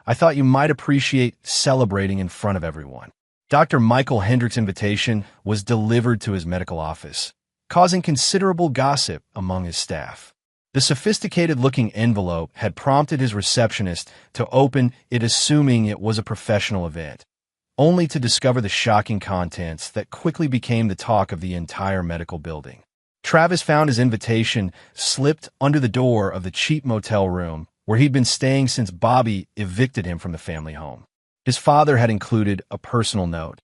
I thought you might appreciate celebrating in front of everyone." Dr. Michael Hendricks' invitation was delivered to his medical office, causing considerable gossip among his staff. The sophisticated-looking envelope had prompted his receptionist to open it, assuming it was a professional event, only to discover the shocking contents that quickly became the talk of the entire medical building. Travis found his invitation slipped under the door of the cheap motel room where he'd been staying since Bobby evicted him from the family home. His father had included a personal note.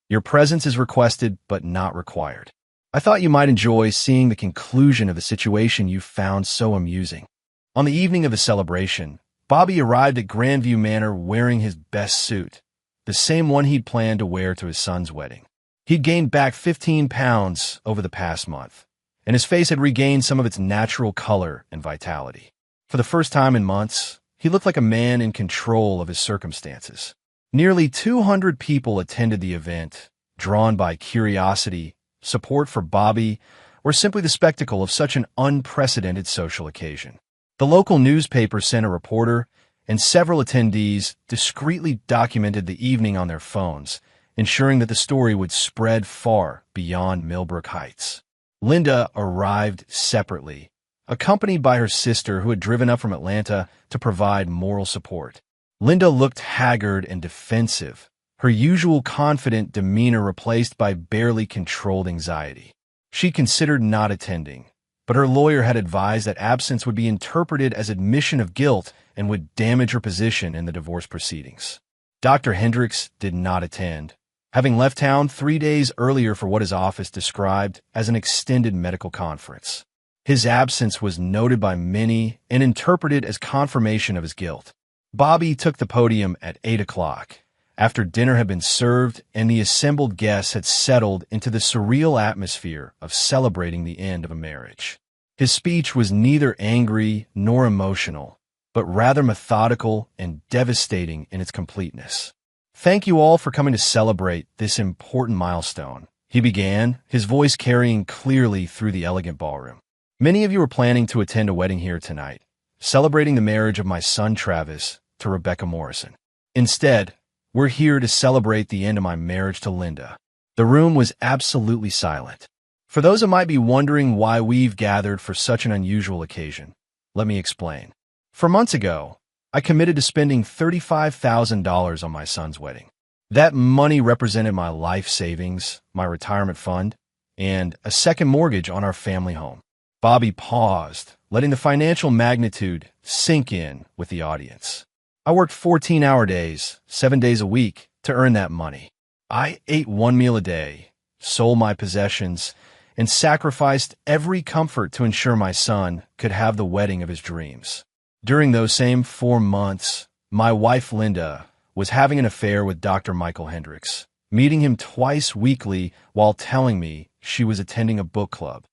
"Your presence is requested but not required. I thought you might enjoy seeing the conclusion of the situation you found so amusing." On the evening of the celebration, Bobby arrived at Grandview Manor wearing his best suit, the same one he'd planned to wear to his son's wedding. He'd gained back 15 pounds over the past month, and his face had regained some of its natural color and vitality. For the first time in months, he looked like a man in control of his circumstances. Nearly 200 people attended the event, drawn by curiosity, support for Bobby, or simply the spectacle of such an unprecedented social occasion. The local newspaper sent a reporter, and several attendees discreetly documented the evening on their phones, ensuring that the story would spread far beyond Millbrook Heights. Linda arrived separately, accompanied by her sister who had driven up from Atlanta to provide moral support. Linda looked haggard and defensive, her usual confident demeanor replaced by barely controlled anxiety. She considered not attending, but her lawyer had advised that absence would be interpreted as admission of guilt and would damage her position in the divorce proceedings. Dr. Hendricks did not attend, having left town 3 days earlier for what his office described as an extended medical conference. His absence was noted by many and interpreted as confirmation of his guilt. Bobby took the podium at 8 o'clock, after dinner had been served and the assembled guests had settled into the surreal atmosphere of celebrating the end of a marriage. His speech was neither angry nor emotional, but rather methodical and devastating in its completeness. "Thank you all for coming to celebrate this important milestone," he began, his voice carrying clearly through the elegant ballroom. "Many of you are planning to attend a wedding here tonight, celebrating the marriage of my son Travis to Rebecca Morrison. Instead, we're here to celebrate the end of my marriage to Linda." The room was absolutely silent. For those who might be wondering why we've gathered for such an unusual occasion, let me explain. For months ago, I committed to spending $35,000 on my son's wedding. That money represented my life savings, my retirement fund, and a second mortgage on our family home. Bobby paused, letting the financial magnitude sink in with the audience. "I worked 14-hour days, 7 days a week, to earn that money. I ate one meal a day, sold my possessions, and sacrificed every comfort to ensure my son could have the wedding of his dreams. During those same 4 months, my wife Linda was having an affair with Dr. Michael Hendricks, meeting him twice weekly while telling me she was attending a book club.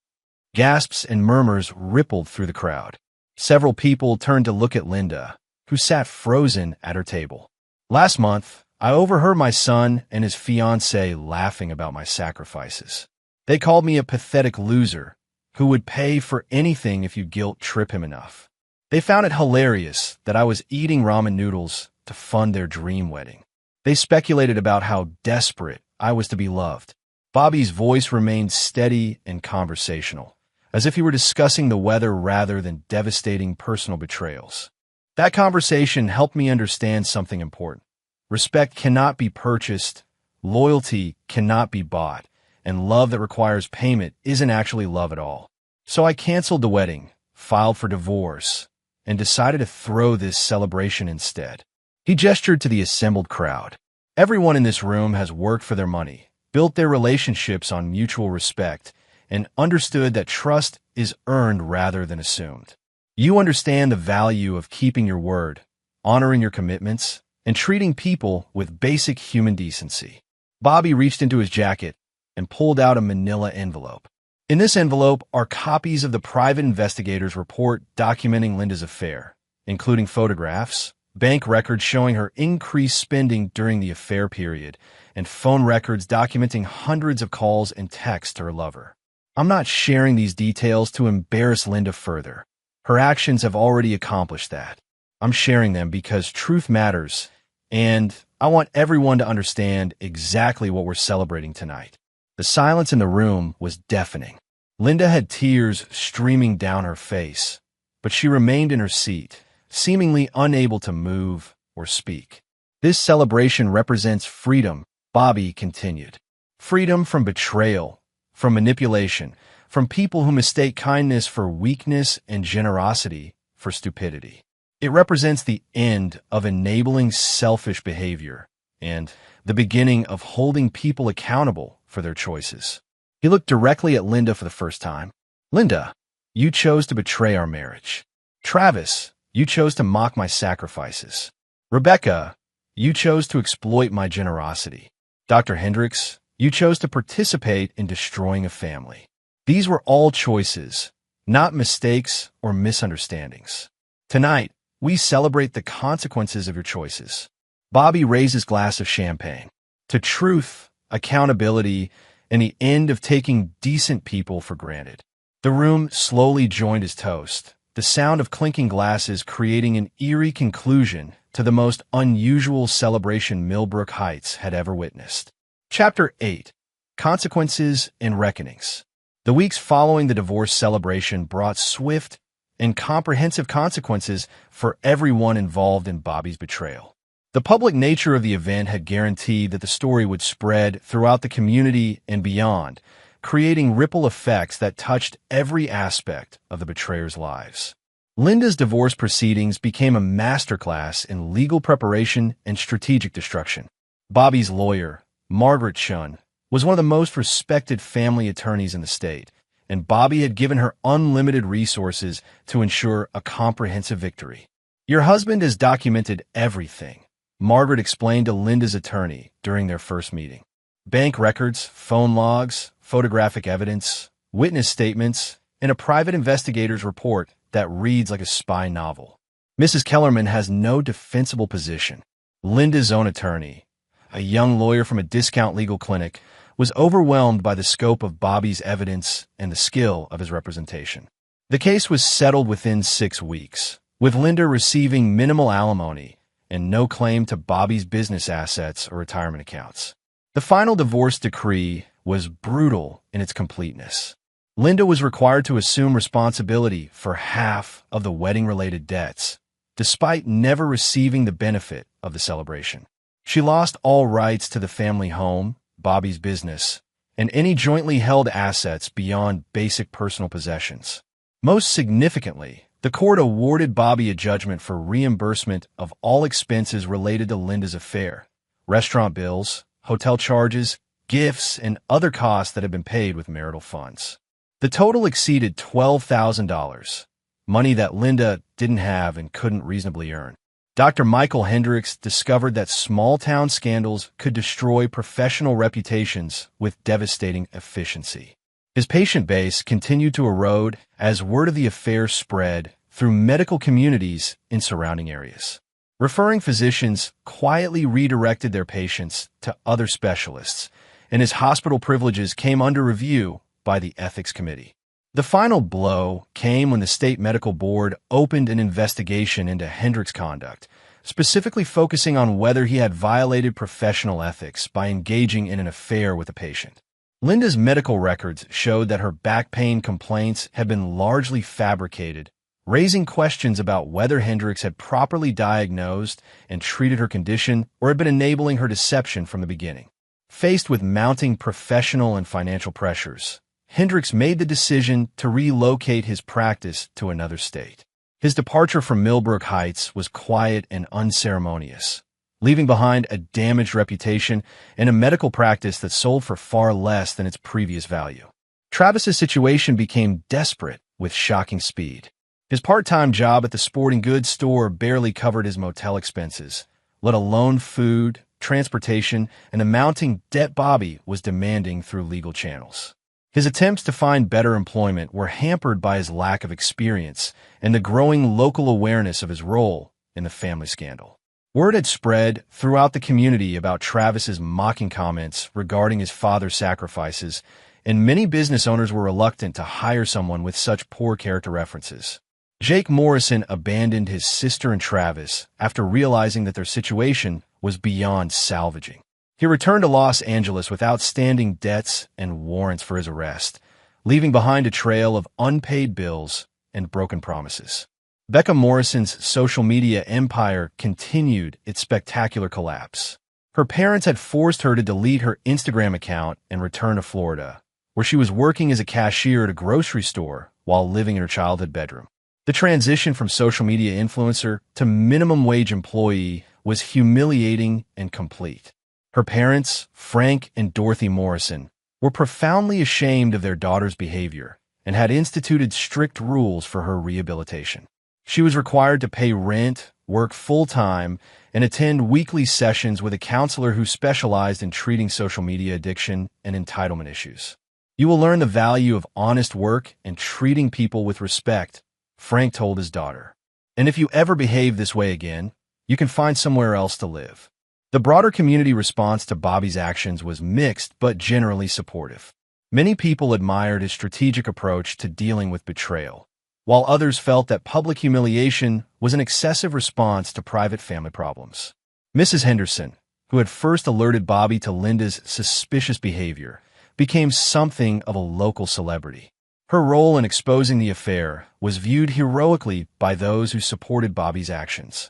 Gasps and murmurs rippled through the crowd. Several people turned to look at Linda, who sat frozen at her table. Last month, I overheard my son and his fiancée laughing about my sacrifices. They called me a pathetic loser who would pay for anything if you guilt-trip him enough. They found it hilarious that I was eating ramen noodles to fund their dream wedding. They speculated about how desperate I was to be loved. Bobby's voice remained steady and conversational, as if he were discussing the weather rather than devastating personal betrayals. That conversation helped me understand something important. Respect cannot be purchased, loyalty cannot be bought, and love that requires payment isn't actually love at all. So I canceled the wedding, filed for divorce, and decided to throw this celebration instead. He gestured to the assembled crowd. Everyone in this room has worked for their money, built their relationships on mutual respect, and understood that trust is earned rather than assumed. You understand the value of keeping your word, honoring your commitments, and treating people with basic human decency. Bobby reached into his jacket and pulled out a manila envelope. In this envelope are copies of the private investigator's report documenting Linda's affair, including photographs, bank records showing her increased spending during the affair period, and phone records documenting hundreds of calls and texts to her lover. I'm not sharing these details to embarrass Linda further. Her actions have already accomplished that. I'm sharing them because truth matters, and I want everyone to understand exactly what we're celebrating tonight. The silence in the room was deafening. Linda had tears streaming down her face, but she remained in her seat, seemingly unable to move or speak. This celebration represents freedom, Bobby continued. Freedom from betrayal, from manipulation, from people who mistake kindness for weakness and generosity for stupidity. It represents the end of enabling selfish behavior and the beginning of holding people accountable for their choices. He looked directly at Linda for the first time. Linda, you chose to betray our marriage. Travis, you chose to mock my sacrifices. Rebecca, you chose to exploit my generosity. Dr. Hendricks, you chose to participate in destroying a family. These were all choices, not mistakes or misunderstandings. Tonight, we celebrate the consequences of your choices. Bobby raised his glass of champagne. To truth, accountability, and the end of taking decent people for granted. The room slowly joined his toast, the sound of clinking glasses creating an eerie conclusion to the most unusual celebration Millbrook Heights had ever witnessed. Chapter 8. Consequences and Reckonings. The weeks following the divorce celebration brought swift and comprehensive consequences for everyone involved in Bobby's betrayal. The public nature of the event had guaranteed that the story would spread throughout the community and beyond, creating ripple effects that touched every aspect of the betrayers' lives. Linda's divorce proceedings became a masterclass in legal preparation and strategic destruction. Bobby's lawyer, Margaret Shun, was one of the most respected family attorneys in the state, and Bobby had given her unlimited resources to ensure a comprehensive victory. Your husband has documented everything, Margaret explained to Linda's attorney during their first meeting. Bank records, phone logs, photographic evidence, witness statements, and a private investigator's report that reads like a spy novel. Mrs. Kellerman has no defensible position. Linda's own attorney, a young lawyer from a discount legal clinic, was overwhelmed by the scope of Bobby's evidence and the skill of his representation. The case was settled within 6 weeks, with Linda receiving minimal alimony and no claim to Bobby's business assets or retirement accounts. The final divorce decree was brutal in its completeness. Linda was required to assume responsibility for half of the wedding-related debts, despite never receiving the benefit of the celebration. She lost all rights to the family home, Bobby's business, and any jointly held assets beyond basic personal possessions. Most significantly, the court awarded Bobby a judgment for reimbursement of all expenses related to Linda's affair, restaurant bills, hotel charges, gifts, and other costs that had been paid with marital funds. The total exceeded $12,000, money that Linda didn't have and couldn't reasonably earn. Dr. Michael Hendricks discovered that small-town scandals could destroy professional reputations with devastating efficiency. His patient base continued to erode as word of the affair spread through medical communities in surrounding areas. Referring physicians quietly redirected their patients to other specialists, and his hospital privileges came under review by the ethics committee. The final blow came when the state medical board opened an investigation into Hendricks' conduct, specifically focusing on whether he had violated professional ethics by engaging in an affair with a patient. Linda's medical records showed that her back pain complaints had been largely fabricated, raising questions about whether Hendricks had properly diagnosed and treated her condition or had been enabling her deception from the beginning. Faced with mounting professional and financial pressures, Hendricks made the decision to relocate his practice to another state. His departure from Millbrook Heights was quiet and unceremonious, leaving behind a damaged reputation and a medical practice that sold for far less than its previous value. Travis's situation became desperate with shocking speed. His part-time job at the sporting goods store barely covered his motel expenses, let alone food, transportation, and the mounting debt Bobby was demanding through legal channels. His attempts to find better employment were hampered by his lack of experience and the growing local awareness of his role in the family scandal. Word had spread throughout the community about Travis's mocking comments regarding his father's sacrifices, and many business owners were reluctant to hire someone with such poor character references. Jake Morrison abandoned his sister and Travis after realizing that their situation was beyond salvaging. He returned to Los Angeles with outstanding debts and warrants for his arrest, leaving behind a trail of unpaid bills and broken promises. Becca Morrison's social media empire continued its spectacular collapse. Her parents had forced her to delete her Instagram account and return to Florida, where she was working as a cashier at a grocery store while living in her childhood bedroom. The transition from social media influencer to minimum wage employee was humiliating and complete. Her parents, Frank and Dorothy Morrison, were profoundly ashamed of their daughter's behavior and had instituted strict rules for her rehabilitation. She was required to pay rent, work full-time, and attend weekly sessions with a counselor who specialized in treating social media addiction and entitlement issues. "You will learn the value of honest work and treating people with respect," Frank told his daughter. "And if you ever behave this way again, you can find somewhere else to live." The broader community response to Bobby's actions was mixed but generally supportive. Many people admired his strategic approach to dealing with betrayal, while others felt that public humiliation was an excessive response to private family problems. Mrs. Henderson, who had first alerted Bobby to Linda's suspicious behavior, became something of a local celebrity. Her role in exposing the affair was viewed heroically by those who supported Bobby's actions.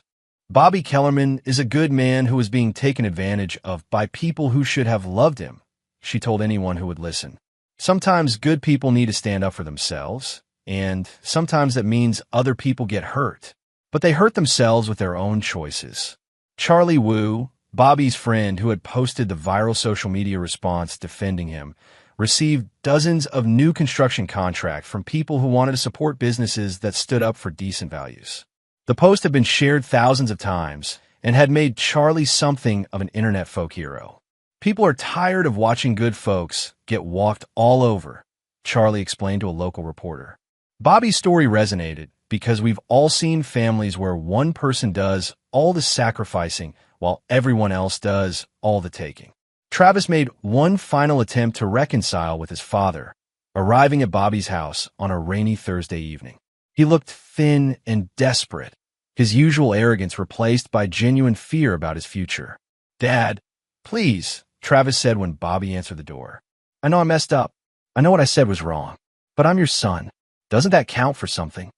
"Bobby Kellerman is a good man who is being taken advantage of by people who should have loved him," she told anyone who would listen. "Sometimes good people need to stand up for themselves, and sometimes that means other people get hurt. But they hurt themselves with their own choices." Charlie Wu, Bobby's friend who had posted the viral social media response defending him, received dozens of new construction contracts from people who wanted to support businesses that stood up for decent values. The post had been shared thousands of times and had made Charlie something of an internet folk hero. "People are tired of watching good folks get walked all over," Charlie explained to a local reporter. Bobby's story resonated because we've all seen families where one person does all the sacrificing while everyone else does all the taking. Travis made one final attempt to reconcile with his father, arriving at Bobby's house on a rainy Thursday evening. He looked thin and desperate, his usual arrogance replaced by genuine fear about his future. "Dad, please," Travis said when Bobby answered the door. "I know I messed up. I know what I said was wrong. But I'm your son. Doesn't that count for something?"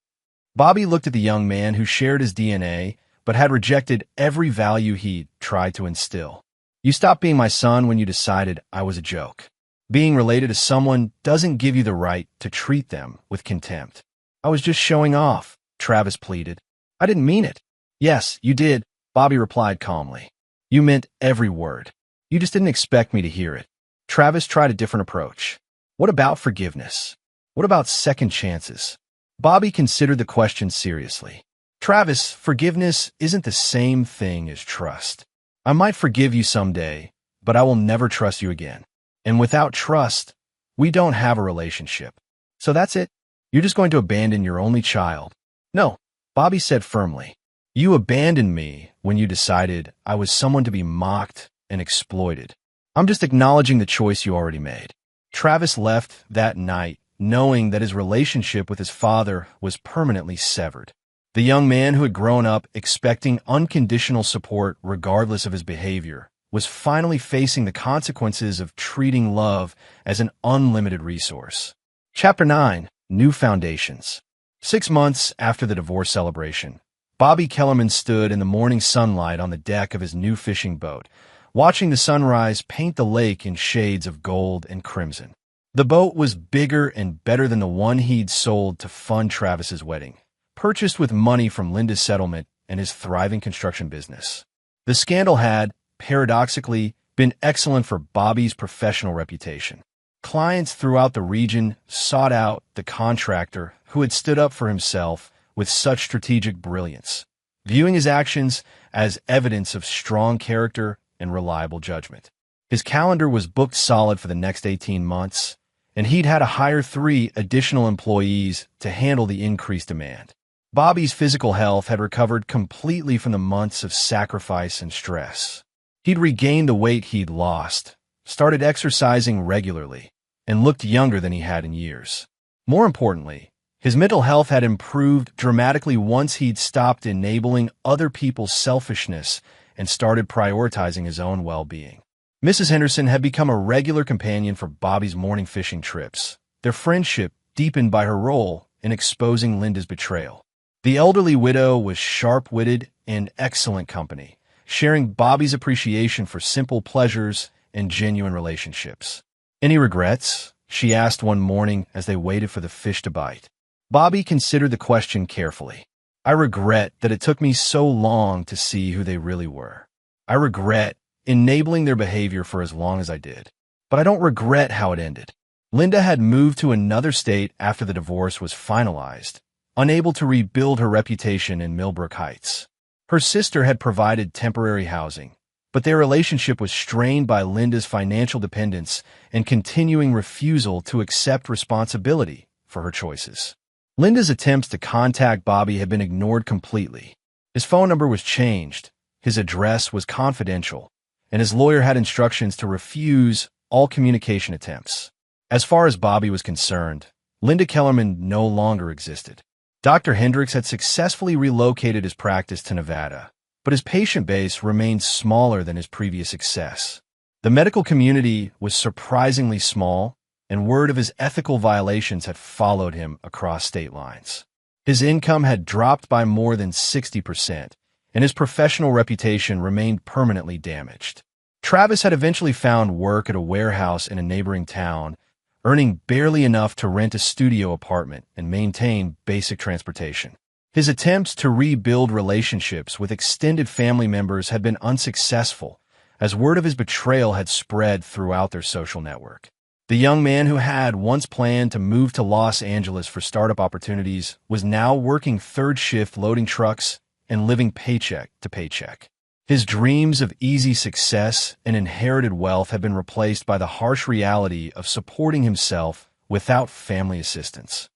Bobby looked at the young man who shared his DNA but had rejected every value he'd tried to instill. "You stopped being my son when you decided I was a joke. Being related to someone doesn't give you the right to treat them with contempt." "I was just showing off," Travis pleaded. "I didn't mean it." "Yes, you did," Bobby replied calmly. "You meant every word. You just didn't expect me to hear it." Travis tried a different approach. "What about forgiveness? What about second chances?" Bobby considered the question seriously. Travis, forgiveness isn't the same thing as trust. I might forgive you someday, but I will never trust you again. And without trust, we don't have a relationship. So that's it. You're just going to abandon your only child. No, Bobby said firmly. You abandoned me when you decided I was someone to be mocked and exploited. I'm just acknowledging the choice you already made. Travis left that night knowing that his relationship with his father was permanently severed. The young man who had grown up expecting unconditional support regardless of his behavior was finally facing the consequences of treating love as an unlimited resource. Chapter 9. New Foundations. 6 months after the divorce celebration, Bobby Kellerman stood in the morning sunlight on the deck of his new fishing boat, watching the sunrise paint the lake in shades of gold and crimson. The boat was bigger and better than the one he'd sold to fund Travis's wedding, purchased with money from Linda's settlement and his thriving construction business. The scandal had, paradoxically, been excellent for Bobby's professional reputation. Clients throughout the region sought out the contractor who had stood up for himself with such strategic brilliance, viewing his actions as evidence of strong character and reliable judgment. His calendar was booked solid for the next 18 months, and he'd had to hire 3 additional employees to handle the increased demand. Bobby's physical health had recovered completely from the months of sacrifice and stress. He'd regained the weight he'd lost, started exercising regularly, and looked younger than he had in years. More importantly, his mental health had improved dramatically once he'd stopped enabling other people's selfishness and started prioritizing his own well-being. Mrs. Henderson had become a regular companion for Bobby's morning fishing trips, their friendship deepened by her role in exposing Linda's betrayal. The elderly widow was sharp-witted and excellent company, sharing Bobby's appreciation for simple pleasures and genuine relationships. "Any regrets?" she asked one morning as they waited for the fish to bite. Bobby considered the question carefully. "I regret that it took me so long to see who they really were. I regret enabling their behavior for as long as I did. But I don't regret how it ended." Linda had moved to another state after the divorce was finalized, unable to rebuild her reputation in Millbrook Heights. Her sister had provided temporary housing, but their relationship was strained by Linda's financial dependence and continuing refusal to accept responsibility for her choices. Linda's attempts to contact Bobby had been ignored completely. His phone number was changed, his address was confidential, and his lawyer had instructions to refuse all communication attempts. As far as Bobby was concerned, Linda Kellerman no longer existed. Dr. Hendricks had successfully relocated his practice to Nevada, but his patient base remained smaller than his previous success. The medical community was surprisingly small, and word of his ethical violations had followed him across state lines. His income had dropped by more than 60%, and his professional reputation remained permanently damaged. Travis had eventually found work at a warehouse in a neighboring town, earning barely enough to rent a studio apartment and maintain basic transportation. His attempts to rebuild relationships with extended family members had been unsuccessful, as word of his betrayal had spread throughout their social network. The young man who had once planned to move to Los Angeles for startup opportunities was now working third shift loading trucks and living paycheck to paycheck. His dreams of easy success and inherited wealth had been replaced by the harsh reality of supporting himself without family assistance.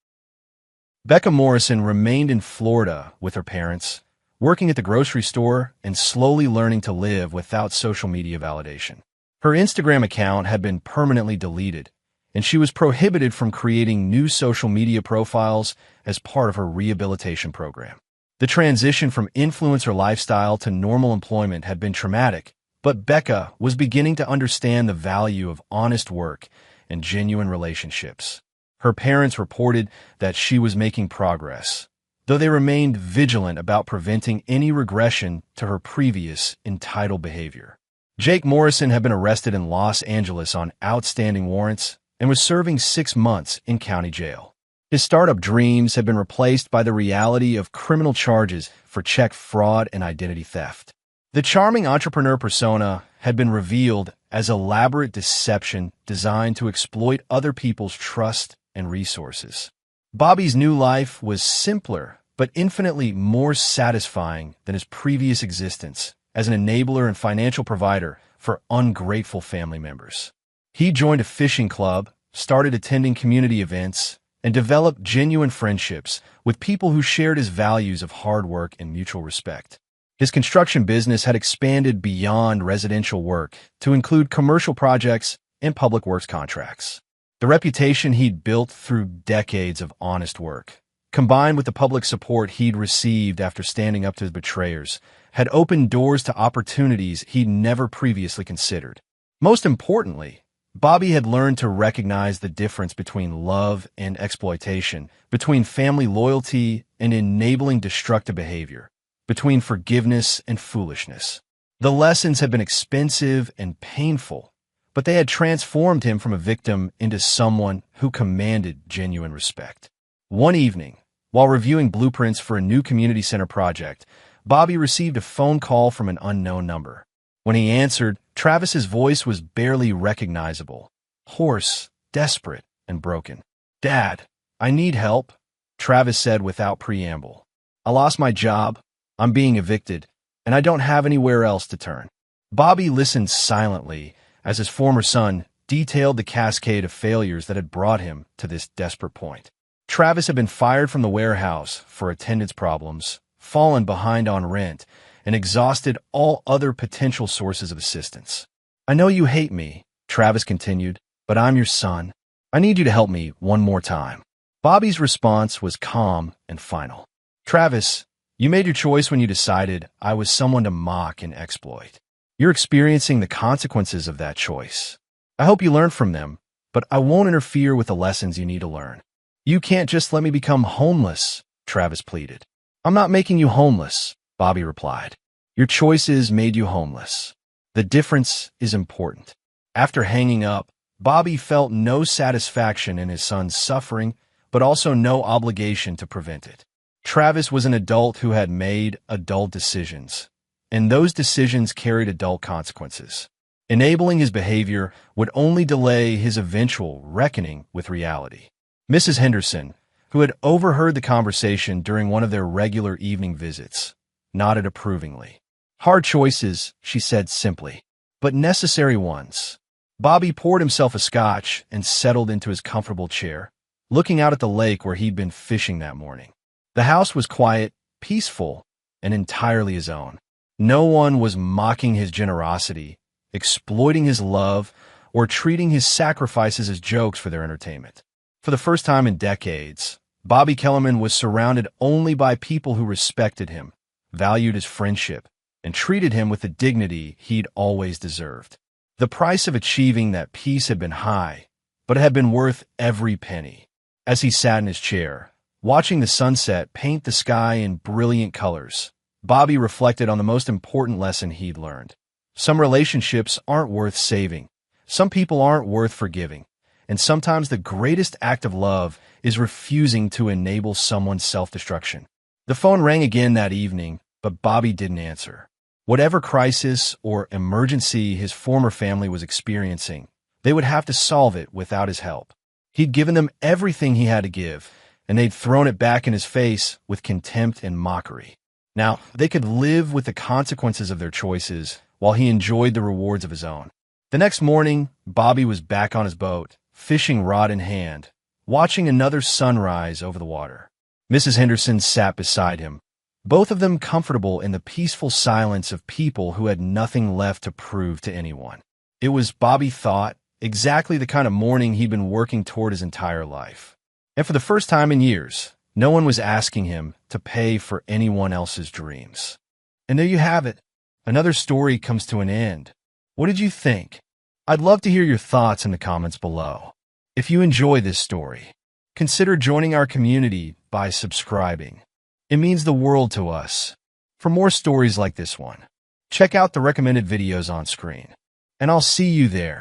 Becca Morrison remained in Florida with her parents, working at the grocery store and slowly learning to live without social media validation. Her Instagram account had been permanently deleted, and she was prohibited from creating new social media profiles as part of her rehabilitation program. The transition from influencer lifestyle to normal employment had been traumatic, but Becca was beginning to understand the value of honest work and genuine relationships. Her parents reported that she was making progress, though they remained vigilant about preventing any regression to her previous entitled behavior. Jake Morrison had been arrested in Los Angeles on outstanding warrants and was serving 6 months in county jail. His startup dreams had been replaced by the reality of criminal charges for check fraud and identity theft. The charming entrepreneur persona had been revealed as elaborate deception designed to exploit other people's trust and resources. Bobby's new life was simpler but infinitely more satisfying than his previous existence as an enabler and financial provider for ungrateful family members. He joined a fishing club, started attending community events, and developed genuine friendships with people who shared his values of hard work and mutual respect. His construction business had expanded beyond residential work to include commercial projects and public works contracts. The reputation he'd built through decades of honest work, combined with the public support he'd received after standing up to his betrayers, had opened doors to opportunities he'd never previously considered. Most importantly, Bobby had learned to recognize the difference between love and exploitation, between family loyalty and enabling destructive behavior, between forgiveness and foolishness. The lessons had been expensive and painful, but they had transformed him from a victim into someone who commanded genuine respect. One evening, while reviewing blueprints for a new community center project, Bobby received a phone call from an unknown number. When he answered, Travis's voice was barely recognizable, hoarse, desperate, and broken. "Dad, I need help," Travis said without preamble. "I lost my job, I'm being evicted, and I don't have anywhere else to turn." Bobby listened silently as his former son detailed the cascade of failures that had brought him to this desperate point. Travis had been fired from the warehouse for attendance problems, fallen behind on rent, and exhausted all other potential sources of assistance. "I know you hate me," Travis continued, "but I'm your son. I need you to help me one more time." Bobby's response was calm and final. "Travis, you made your choice when you decided I was someone to mock and exploit. You're experiencing the consequences of that choice. I hope you learn from them, but I won't interfere with the lessons you need to learn." "You can't just let me become homeless," Travis pleaded. "I'm not making you homeless," Bobby replied. "Your choices made you homeless. The difference is important." After hanging up, Bobby felt no satisfaction in his son's suffering, but also no obligation to prevent it. Travis was an adult who had made adult decisions, and those decisions carried adult consequences. Enabling his behavior would only delay his eventual reckoning with reality. Mrs. Henderson, who had overheard the conversation during one of their regular evening visits, nodded approvingly. "Hard choices," she said simply, "but necessary ones." Bobby poured himself a scotch and settled into his comfortable chair, looking out at the lake where he'd been fishing that morning. The house was quiet, peaceful, and entirely his own. No one was mocking his generosity, exploiting his love, or treating his sacrifices as jokes for their entertainment. For the first time in decades, Bobby Kellerman was surrounded only by people who respected him, valued his friendship, and treated him with the dignity he'd always deserved. The price of achieving that peace had been high, but it had been worth every penny. As he sat in his chair, watching the sunset paint the sky in brilliant colors, Bobby reflected on the most important lesson he'd learned. Some relationships aren't worth saving, some people aren't worth forgiving, and sometimes the greatest act of love is refusing to enable someone's self-destruction. The phone rang again that evening, but Bobby didn't answer. Whatever crisis or emergency his former family was experiencing, they would have to solve it without his help. He'd given them everything he had to give, and they'd thrown it back in his face with contempt and mockery. Now, they could live with the consequences of their choices while he enjoyed the rewards of his own. The next morning, Bobby was back on his boat, fishing rod in hand, watching another sunrise over the water. Mrs. Henderson sat beside him, both of them comfortable in the peaceful silence of people who had nothing left to prove to anyone. It was, Bobby thought, exactly the kind of morning he'd been working toward his entire life. And for the first time in years, no one was asking him to pay for anyone else's dreams. And there you have it. Another story comes to an end. What did you think? I'd love to hear your thoughts in the comments below. If you enjoy this story, consider joining our community by subscribing. It means the world to us. For more stories like this one, check out the recommended videos on screen. And I'll see you there.